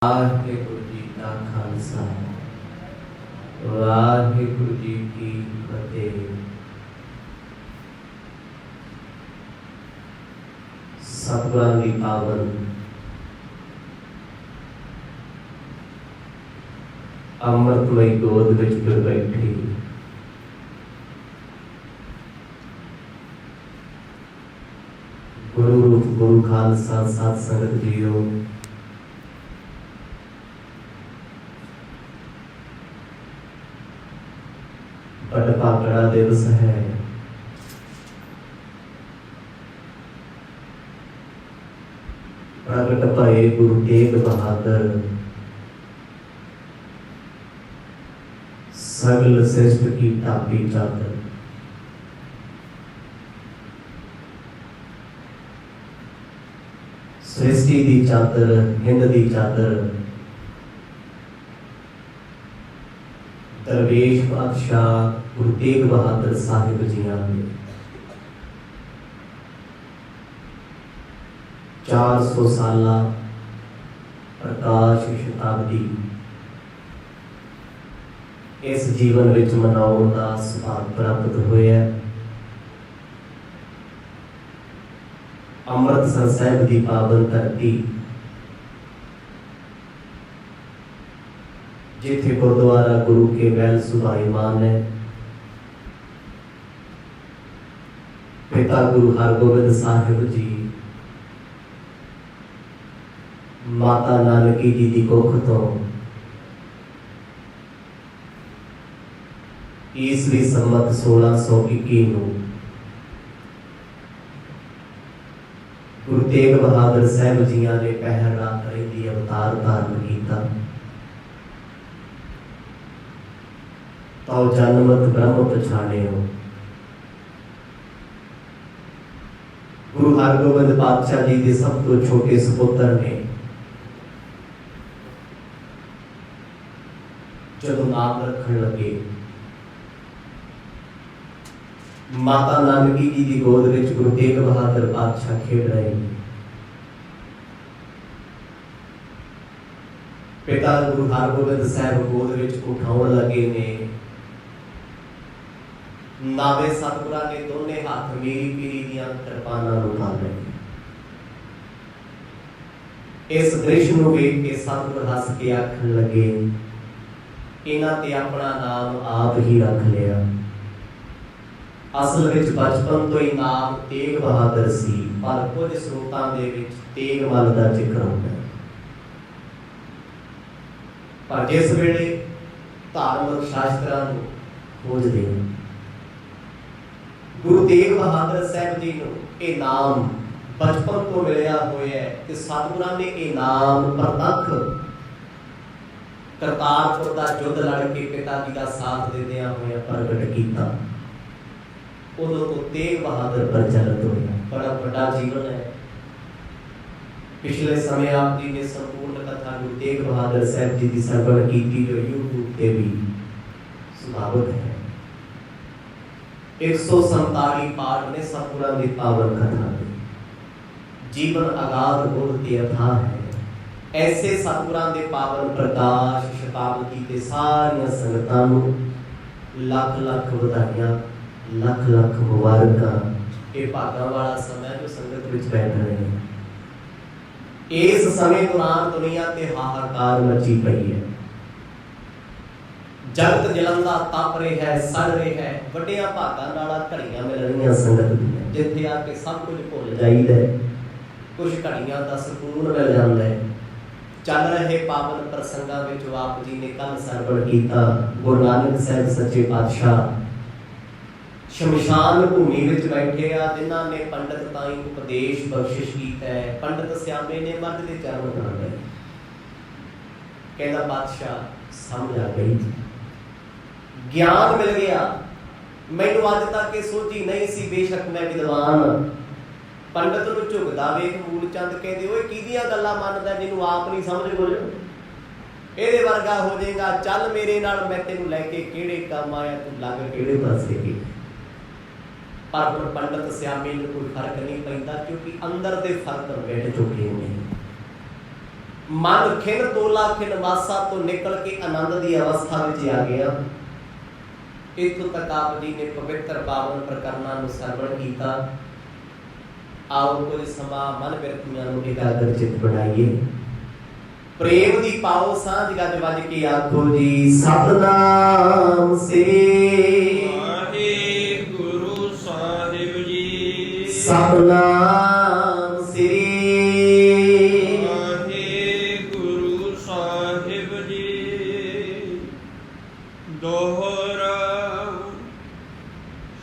वाहिगुरु जी का खालसा वाहिगुरु जी की फतेह। सतगुरां दी पावन अमृतमई गोद विच जुड़ बैठी गुरु रूप गुरु खालसा सत संगत जीओ। बड़ा भागड़ा दिवस है। प्रगट भए गुरु तेग बहादुर सगल श्रेष्ठ की टापी चादर। सृष्टि दी चादर हिंद दी चादर दरवेश बादशाह गुरु तेग बहादुर साहिब जियां ने 400 साला प्रकाश शताब्दी इस जीवन विच मनाउण दा सुभाग प्राप्त होया। अमृतसर साहिब दी पावन धरती जिथे गुरुद्वारा गुरु के बैल सुभाईमान है। पिता गुरु हरगोबिंद साहिब जी माता नानकी जी की कुख तो ईसवी संमत 1621 गुरु तेग बहादुर साहिब जियां ने पहर रात रहिंदी अवतार धारण किया। तो जनमत ब्रह्म पछाणे हो। गुरु हरगोबिंद पातशाह जी के सब तो छोटे सपुत्र ने जब नाम रखन लगे माता नानकी जी की गोद विच गुरु तेग बहादुर पातशाह खेड रहे। पिता गुरु हरगोबिंद साहिब गोद विच उठाउण लगे ने। नावे सतगुरां ने दोने हाथ मेरी पीरी दियां कृपानां नूं पा लए। इस दृश्य नूं वेख के सतगुर हस के आखण लगे इन्हां ते अपना नाम आप ही रख लिया। असल विच बचपन तो ही नाम तेग बहादुर सी, पर कुछ स्रोतां दे विच तेगमल दा जिक्र होंदा है। पर जिस वेले धार्मिक शास्त्रां नूं खोजदे गुरु तेग बहादुर साहिब जी नूं ये नाम बचपन तो मिलिया होया कि सतगुरां ने ये नाम प्रतख करतारपुर का युद्ध लड़ के पिता जी का साथ देदियां होया प्रगट किया। उदों तो तेग बहादुर प्रचलित होया। बड़ा बड़ा जीवन है। पिछले समय आप जी ने संपूर्ण कथा गुरु तेग बहादुर साहिब जी की सरवण की जो यूट्यूब पे भी सुभावित है। 147 पाठ ने सतगुरां दी पावन कथा दे। जीवन अगाध गुण ते अथाह है। ऐसे सतगुरां दे पावन प्रकाश शताब्दी ते सारियां संगतां नूं लख लख वधाइयां लख लख मुबारकां। ये भागां वाला समय जो संगत विच बैठ रहे हैं। इस समय दौरान दुनिया ते हाहाकार मची पई है। जगत जलंदा तप रहा है सड़ रहा है। वड्डियां भागां नाल घड़ियां मिल रही संगत दी जिथे आके सब कुछ भुल जाइदा है। कुछ घड़ियां दा सुकून मिल जाता है। चल रहे पावन प्रसंगां विच आप जी ने कल सरवण कीता गुरु नानक साहिब सच्चे पातशाह शमशान भूमि विच बैठे आ जिन्हां ने पंडित ताई उपदेश बख्शिश कीता है। पंडित स्यामे ने मर्द दे चरण पकड़ लए। कहंदा पातशाह समझ आ गई, ज्ञान मिल गया। मैनू अज तक ये सोची नहीं सी, बेशक मैं विद्वान। पंडित नूं झुकदा वेख मूलचंद कहंदे ओए किहदियां गल्लां मनदा जिन्हों आप नहीं समझ बोल इहदे वर्गा हो जाएगा। चल मेरे नाल मैं तैनूं लैके किहड़े काम आया तू लग किहड़े पासे की। पर पंडित स्यामे नूं कोई फर्क नहीं पैंदा क्योंकि अंदर दे फर्क बैठ चुके हैं। मन खिन तोला खिन मासा तो निकल के आनंद की अवस्था में आ गया। इत्थों तक आप जी ने पवित्र पावन प्रकरणों को सरवण किया। आओ कुछ समा मन बिरतियां नूं एकाग्र चित बनाइए। प्रेम दी पाओ सांझ गज वज के आखो जी सतनाम श्री वाहिगुरु साहिब जी। सतनाम श्री वाहिगुरु साहिब जी। दोहरा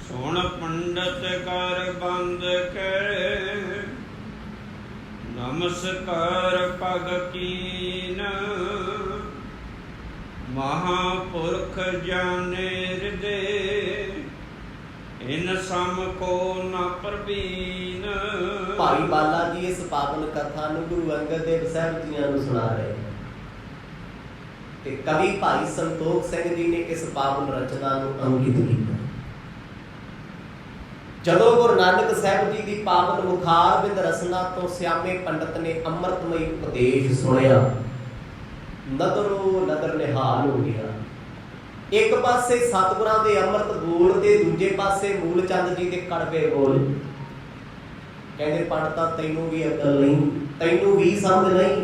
सुन पंडित कर बंद कर नमस्कार पग कीन महापुरख जाने हृदय इन सम को न प्रवीण। भाई बाला जी इस पावन कथा नूं गुरु अंगद देव साहब जी नूं सुना रहे हैं ते कवि भाई संतोख सिंह जी ने इस पावन रचना नूं अंकित किया। जदों गुरु नानक साहब जी की पावन मुखार बिंद रसना तो श्यामे पंडित ने अमृतमयी उपदेश सुनिया। नदरों नदर निहाल हो गया। एक पासे सतगुरां दे अमृत बोल ते दूजे पासे मूल चंद जी दे कड़वे बोल। कहंदे पंडिता तैनूं भी अकल नहीं, तैनूं भी समझ नहीं,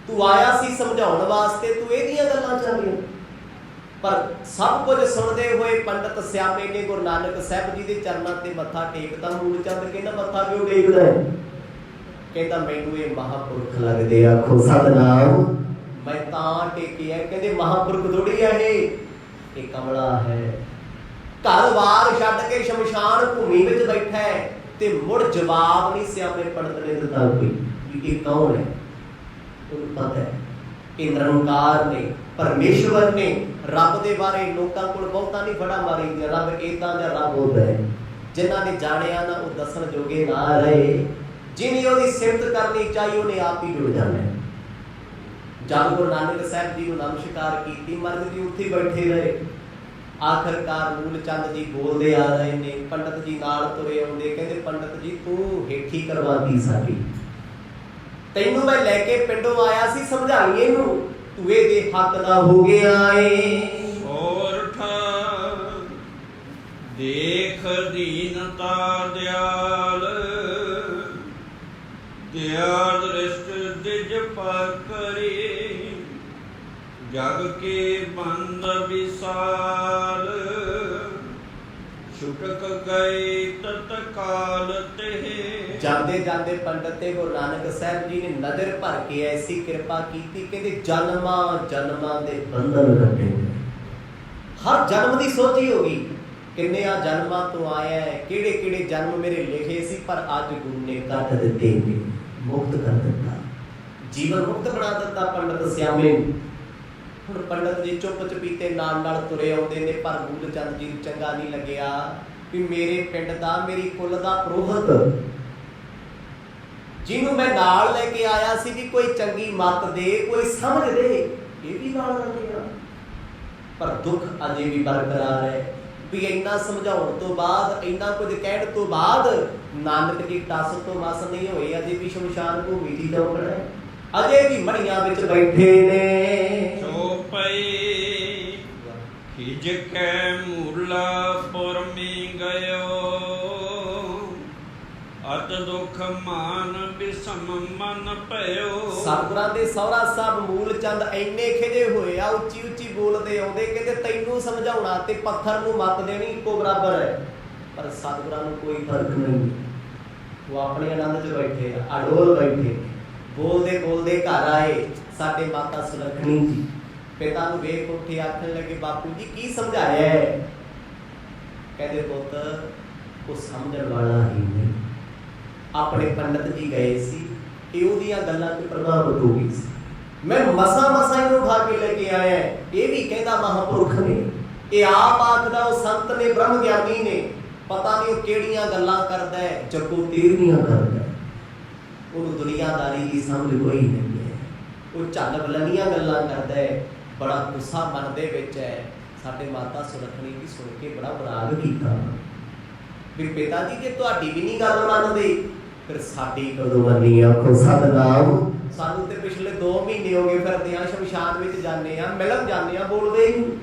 तू आया सी समझाउण वास्ते, तू इहदियां गल्लां चाहदियां। पर सब कुछ सुनते हुए पंडित श्यामे ने गुरु नानक साहब जी के चरणों से मत्था टेकता। मूल चंद कहना मत्था क्यों टेकदा है? कहता मैनू ये महापुरख लगदे आखो सतनाम मैं तां टेकिया। कहते महापुरख थोड़ी है ये कमला है। घर वार छड्ड के शमशान भूमि विच बैठा है ते मुड़ जवाब नहीं श्यामे पंडित ने दिता कोई कि ये कौन है। उन्हें पता है कि निरंकार ने परमेश्वर ने रब दे बारे लोकां कोल बहुता नहीं फड़ा मारी दी। रब इदां दा रब होंदा है जिन्हां ने जाणिया ना वो दसन जोगे ना रहे। जिन्हें ओहदी सिफत करनी चाहिए उन्हें आप ही जुड़ जाना है। जब गुरु नानक साहब जी को नमस्कार की मर्द जी उत्थे बैठे रहे। आखिरकार मूल चंद जी बोलते आ रहे ने। पंडित जी नाल तुरे आउंदे कहंदे पंडित जी तू हेठी करवाती साडी, तैनूं मैं लैके पिंडों आया सी समझाईए नूं, तू दे हक दा हो गया है। सोरठा देख दीनता दयाल दयाल दृष्ट दिज पकरी जग के बंद विशाल छुटक गए तत्काल ते। जाते जाते पंडित ते गुरु नानक साहब जी ने नजर भर के ऐसी कृपा की कहते जन्मा जन्मा दे बंधन कटे। हर जन्म की सोची होगी किन्ने जन्मां तो आया है, किहड़े किहड़े जन्म मेरे लिखे सी, पर अज गुरु ने कट दिते मुक्त कर दिता, जीवन मुक्त बना दिता पंडित श्यामे। हुण पंडित जी चुप चपीते नाल नाल तुरे आउंदे ने। पर मूल चंद जी चंगा नहीं लग्या कि मेरे पिंड दा मेरी कुल दा पुरोहित जिन्हों मैं नाल लेके आया सी भी कोई चंगी मत दे, कोई समझ दे, ये भी नाल रह गया। पर दुख अजे भी बरकरार है भी इन्ना समझाउण तो बाद, इन्ना कुछ कहण तो बाद नानक की टस तो मस नहीं होए। अजे भी शमशान भूमि दी चौकड़ है, अजे भी मणियां विच बैठे ने। चौपई खिज कै मूला पुर में गयो अत दुख मान बिसम मन पयो। सतगुरां दे सौरा साहब मूल चंद इन्ने खिजे होए आ, उच्ची उच्ची बोलदे आउंदे कहंदे तैनूं समझाउणा ते पत्थर नूं मत देनी इक्को बराबर है। पर सतगुरां नूं कोई फर्क नहीं, वो अपने आनंद च बैठे अडोल बैठे। बोलदे बोलदे घर आए साडे माता सुलखणी जी पिता नूं वेख उठे आखण लगे बापू जी की समझाया है? कहंदे पुੱਤ वो समझण वाला ही नहीं। अपने पंडित जी गए सी, इहदियां गल्लां ते प्रभावित हो गई सी। मैं मसा मसा इहनूं उठा के लेके आया। ये भी कहता महापुरख ने, ये आप आखदा वो संत ने ब्रह्म ज्ञानी ने, पता नहीं वो किहड़ियां गल्लां करदा है, जग्गो तेरवीआं करदा है। उन्होंने दुनियादारी की समझ कोई नहीं है, वो झल बलनियां गल्लां करदा है। बड़ा गुस्सा मन दे विच है। साडे माता सुलखणी की सुन के बड़ा बराग कीता भी पिता जी जे तुहाडी भी नहीं गल मनदे फिर साडी कदों मन्नी। आखो सतनाम सानू ते पिछले 2 महीने हो गए फिरदे आ शमशान विच जाने आ मिलन जाने आ बोलदे ही नहीं।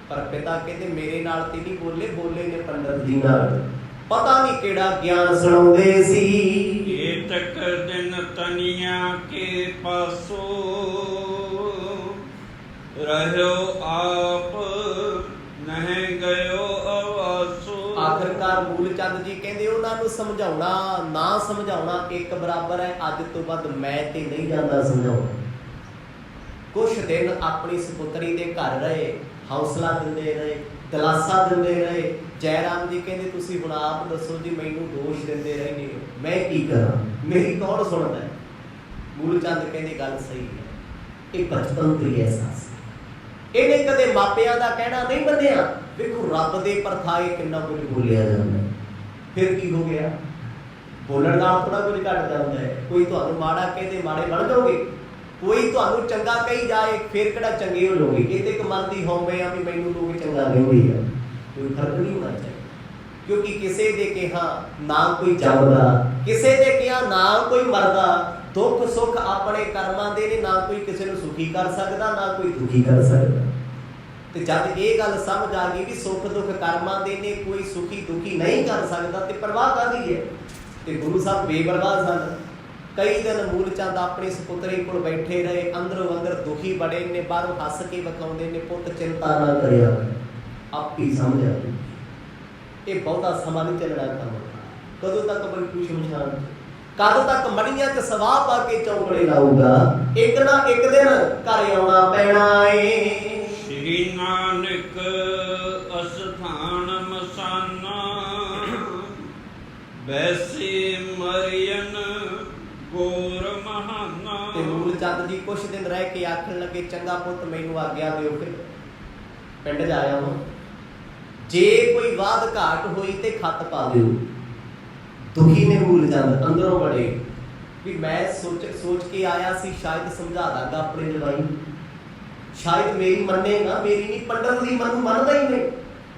पर पिता कहते मेरे नाल ते नहीं बोले, बोले ने पंडित जी नाल। पता नहीं केड़ा ज्ञान सुणाउंदे सी। एतक दिन तनिया के पासो रहो आप नह गयो अवासो। आखिरकार मूलचंद जी कहते उन्होंने समझाउणा ना समझाउणा एक बराबर है। अज तो बाद मैं ते नहीं जाता समझाउण। कुछ दिन अपनी सपुत्री दे घर रहे, हौसला दिंदे रहे, दिलासा दिंदे रहे। जयराम जी कहते तुसीं हुण आप दसो जी, मैनूं दोष दिंदे रहंदे हो, मैं की करां, मेरी कौन सुणदा है। मूलचंद कहते गल सही है, ये बचपन तो ही एहसास है। इहने कदे मापिਆਂ ਦਾ कहना नहीं मन्निया। देखो रब दे परथाए किन्ना कुछ बोलिया जाता है, फिर की हो गया। बोलण नाल थोड़ा कुछ घट जाता है। कोई तुहानूं माड़ा कहते माड़े बन जाओगे, कोई तुहानूं चंगा कही जाए फिर किहड़ा चंगे हो जाओगे। ये तो एक मन की हौमे आ भी मैनूं लोग चंगा कहंदे आ, कोई फर्क नहीं होना चाहिए। क्योंकि किसी दे कहा ना कोई जमदा, किसी दे कहा ना कोई मरदा। दुख सुख अपने कर्मां दे ने, ना कोई किसी नूं सुखी कर सकदा ना कोई दुखी कर सकदा। ते जब ये गल समझ आ गई भी सुख दुख कर्मां दे ने, कोई सुखी दुखी नहीं कर सकदा, ते परवाह काहदी है। ते गुरु साहब बेपरवाह सन। कई दिन मूलचंद अपनी सपुत्री कोल बैठे रहे, अंदरों अंदर दुखी बड़े ने, बाहरों हस के विखाउंदे ने, पुत चिंता ना करिया आप ही समझ आ गई। ये बहुता समा नहीं चलना काम। कदों तक बैठू शमशान, कद तक मड़ियां च सवाह पा के चौंकड़े लाऊगा। एक ना एक दिन घर आउणा पैणा ए। श्री नानक अस्थान मसाना वैसे मरियन गोर महाना। ते मूलचंद जी कुछ दिन रह के आखन लगे चंगा पुत मैनूं आग्या दिओ, फिर पिंड जाया वां, जे कोई वाद घाट होई ते खत पा दिओ। दुखी ने मूलचंद अंदरों बड़े भी मैं सोच के आया सी शायद समझा दांगा अपने जवाई, शायद मेरी मन्नेगा, मेरी नहीं पंडित दी मनु मनदा ही नहीं।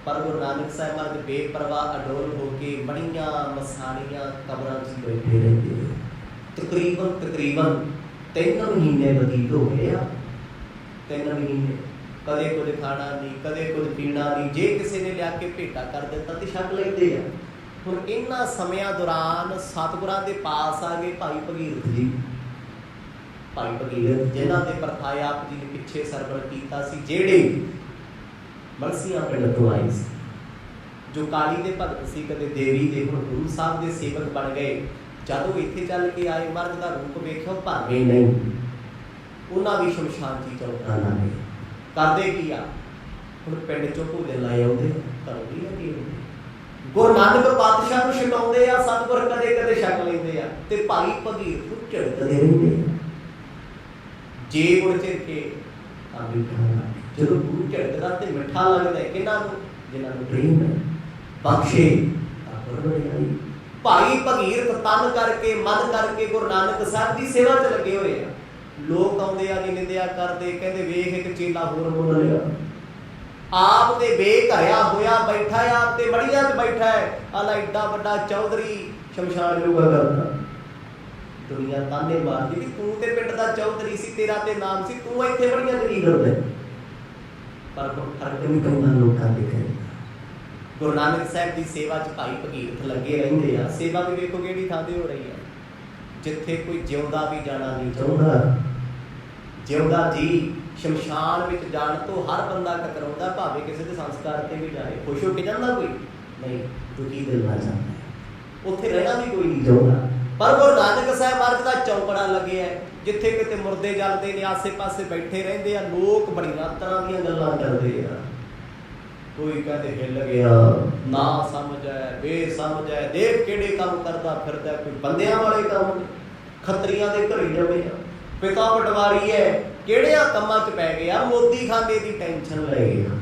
पर गुरु नानक साहब महाराज बेपरवाह अडोल होके बड़ियां मसाणियां कबरां च बैठे रहंदे। तकरीबन 3 महीने बतीत हो गए आ। 3 महीने कदे कुछ खाना नहीं, कदे कुछ पीना नहीं। जे किसी ने लिया के भेटा कर दिता तो छक लेंदे आ। हुण इन्हां समयां दौरान सतगुरां दे पास आ गए भाई भगीरथ जी। भाई भगीरथ जिन्हां दे परथाए आप जी ने पिछे सरवण कीता सी, जेड़े मलसियां पिंड तो आए सी, जो काली दे भगत सी, कदे देवी दे, हुण गुरु साहब दे सेवक बन गए। जदों इत्थे चल के आए महाराज दा रूप वेखिओ भावे नहीं, उन्हां भी शमशान ची चौंका ला गए। करदे की आ हुण पिंड चों भोले लाए आउंदे, घरों नहीं लगे होंदे। गुरु नानक पातशाह नूं छकाउंदे आ, सतगुर कदे कदे छक लैंदे आ, ते भाई भगीरथ झड़कदे रहिंदे आ। जे गुण झिरके आ मिठा लगदा, जदों गुरु झड़कदा ते मिठा लगदा है किन्हां नूं, जिन्हां नूं प्रेम है बख्शे आई। भाई भगीरथ तन करके मन करके गुरु नानक साहब की सेवा च लगे हुए हैं। लोग आउंदे आ निंदिया करते, कहते वेख एक चेला होर मुल लिया, आप ते बेघरिया होया बैठा है, आप ते मड़ियां च बैठा है, आला एडा वड्डा चौधरी शमशान योगा करता। दुनिया ताने मारदी कि तू ते पिंड दा चौधरी सी, तेरा ते नाम सी, तू इत्थे मड़ियां च की करदा। पर फर्क नहीं पैंदा लोकां दे घरे। गुरु नानक साहब की सेवा च भाई भगीरथ लगे रहिंदे आ। सेवा भी देखो किहड़ी थां ते हो रही है, जिथे कोई जिउंदा भी जाना नहीं चाहुंदा। जिउंदा जी शमशान विच जाण तो हर बंदा कतराउंदा, भावे किसी दे संस्कार ते भी जाए, खुश हो के जांदा कोई नहीं, दुखी दिल नाल जांदा है। उत्थे रहना भी कोई नहीं चाहुंदा। पर गुरु नानक साहब महाराज दा चौंकड़ा लगे है, जिथे किते मुर्दे जलदे ने, आसे पासे बैठे रहिंदे आ लोग, बड़ियां तरह दीयां गल्लां करदे आ। कोई कहते हिल गया, ना समझ है, बेसमझ है, देख किहड़े काम करदा फिरदा, कोई बंदियां वाले काम, खत्रियां दे घरे जमे आ, पिता पटवारी है, किहड़ियां कम्मां च पै गया, मोदी खाने की टेंशन ले गया।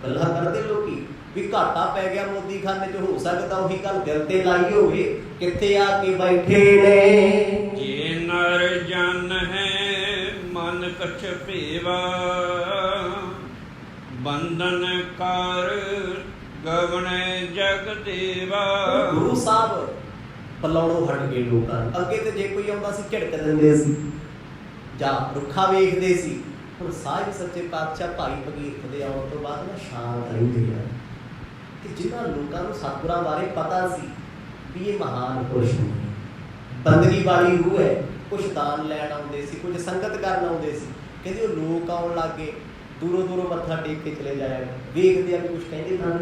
गल्लां करदे लोकी भी घाटा पै गया मोदी खाने च, हो सकदा उही गल दिल ते लाई होवे, कित्थे आके बैठे ने। जे नर जन है मन कछ भेवा, बंधन कर गवने जग देवा। गुरु साहब ਬੁਲਾਉਣੋਂ ਹਟ ਗਏ ਲੋਕਾਂ ਨੂੰ। ਅੱਗੇ ਤੇ ਜੇ ਕੋਈ ਆਉਂਦਾ ਸੀ ਝਿੜਕ ਦਿੰਦੇ ਸੀ ਜਾਂ ਰੁੱਖਾ ਵੇਖਦੇ ਸੀ। ਹੁਣ ਸਾਹਿਬ ਸੱਚੇ ਪਾਤਸ਼ਾਹ ਭਾਈ ਭਗੀਰਥ ਦੇ ਆਉਣ ਤੋਂ ਬਾਅਦ ਨਾ ਸ਼ਾਂਤ ਰਹਿੰਦੇ ਆ ਕਿ ਜਿਨ੍ਹਾਂ ਲੋਕਾਂ ਨੂੰ ਸਤਿਗੁਰਾਂ ਬਾਰੇ ਪਤਾ ਸੀ ਵੀ ਇਹ ਮਹਾਨ ਪੁਰਸ਼ ਨੇ, ਬੰਦਗੀ ਵਾਲੀ ਰੂਹ ਹੈ, ਕੁਛ ਦਾਨ ਲੈਣ ਆਉਂਦੇ ਸੀ, ਕੁਝ ਸੰਗਤ ਕਰਨ ਆਉਂਦੇ ਸੀ। ਕਹਿੰਦੇ ਉਹ ਲੋਕ ਆਉਣ ਲੱਗ ਗਏ, ਦੂਰੋਂ ਦੂਰੋਂ ਮੱਥਾ ਟੇਕ ਕੇ ਚਲੇ ਜਾਇਆ, ਵੇਖਦੇ ਆ ਵੀ ਕੁਛ ਕਹਿੰਦੇ ਨਾ।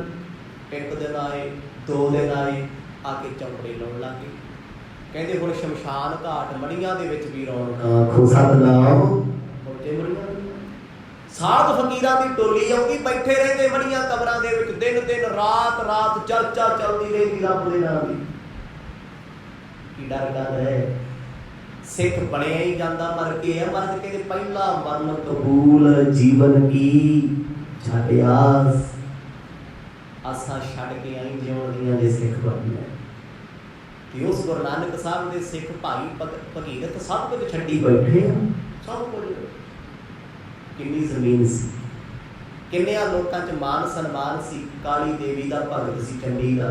ਇੱਕ ਦਿਨ ਆਏ, 2 ਦਿਨ ਆਏ, ਆ ਕੇ ਚੌਂਕੜੇ ਲਾਉਣ ਲੱਗ ਗਏ। ਕਹਿੰਦੇ ਹੁਣ ਸ਼ਮਸ਼ਾਨ ਘਾਟ ਮੜੀਆਂ ਦੇ ਵਿੱਚ ਵੀ ਰੌਣਕਾਂ ਖੋ ਸਤਨਾਮ ਮੋਟੇ ਮੜੀਆਂ। ਸਾਧ ਫਕੀਰਾਂ ਦੀ ਟੋਲੀ ਆਉਂਦੀ, ਬੈਠੇ ਰਹਿੰਦੇ ਮੜੀਆਂ ਕਬਰਾਂ ਦੇ ਵਿੱਚ, ਦਿਨ ਰਾਤ ਚਰਚਾ ਚੱਲਦੀ ਰਹਿੰਦੀ ਰੱਬ ਦੇ ਨਾਮ ਦੀ। ਕੀ ਡਰ ਗੱਲ ਹੈ? ਸਿੱਖ ਬਣਿਆ ਹੀ ਜਾਂਦਾ ਮਰ ਕੇ ਹੈ। ਮਰ ਕੇ ਪਹਿਲਾ ਮਰਨ ਕਬੂਲ, ਜੀਵਨ ਕੀ ਛੱਡ ਆਸ, ਆਸਾਂ ਛੱਡ ਕੇ ਆਈ ਜਿਉਣ ਦੀਆਂ ਦੇ ਸਿੱਖ ਬਣਨਾ। ਤੇ ਉਸ ਗੁਰੂ ਨਾਨਕ ਸਾਹਿਬ ਦੇ ਸਿੱਖ ਭਾਈ ਭਗੀਰਥ ਸਭ ਕੁਝ ਛੱਡੀ ਬੈਠੇ ਆ, ਸਭ ਕੁਝ। ਕਿੰਨੀ ਜ਼ਮੀਨ ਸੀ, ਕਿੰਨਿਆਂ ਲੋਕਾਂ 'ਚ ਮਾਨ ਸਨਮਾਨ ਸੀ। ਕਾਲੀ ਦੇਵੀ ਦਾ ਭਗਤ ਸੀ, ਚੰਡੀ ਦਾ,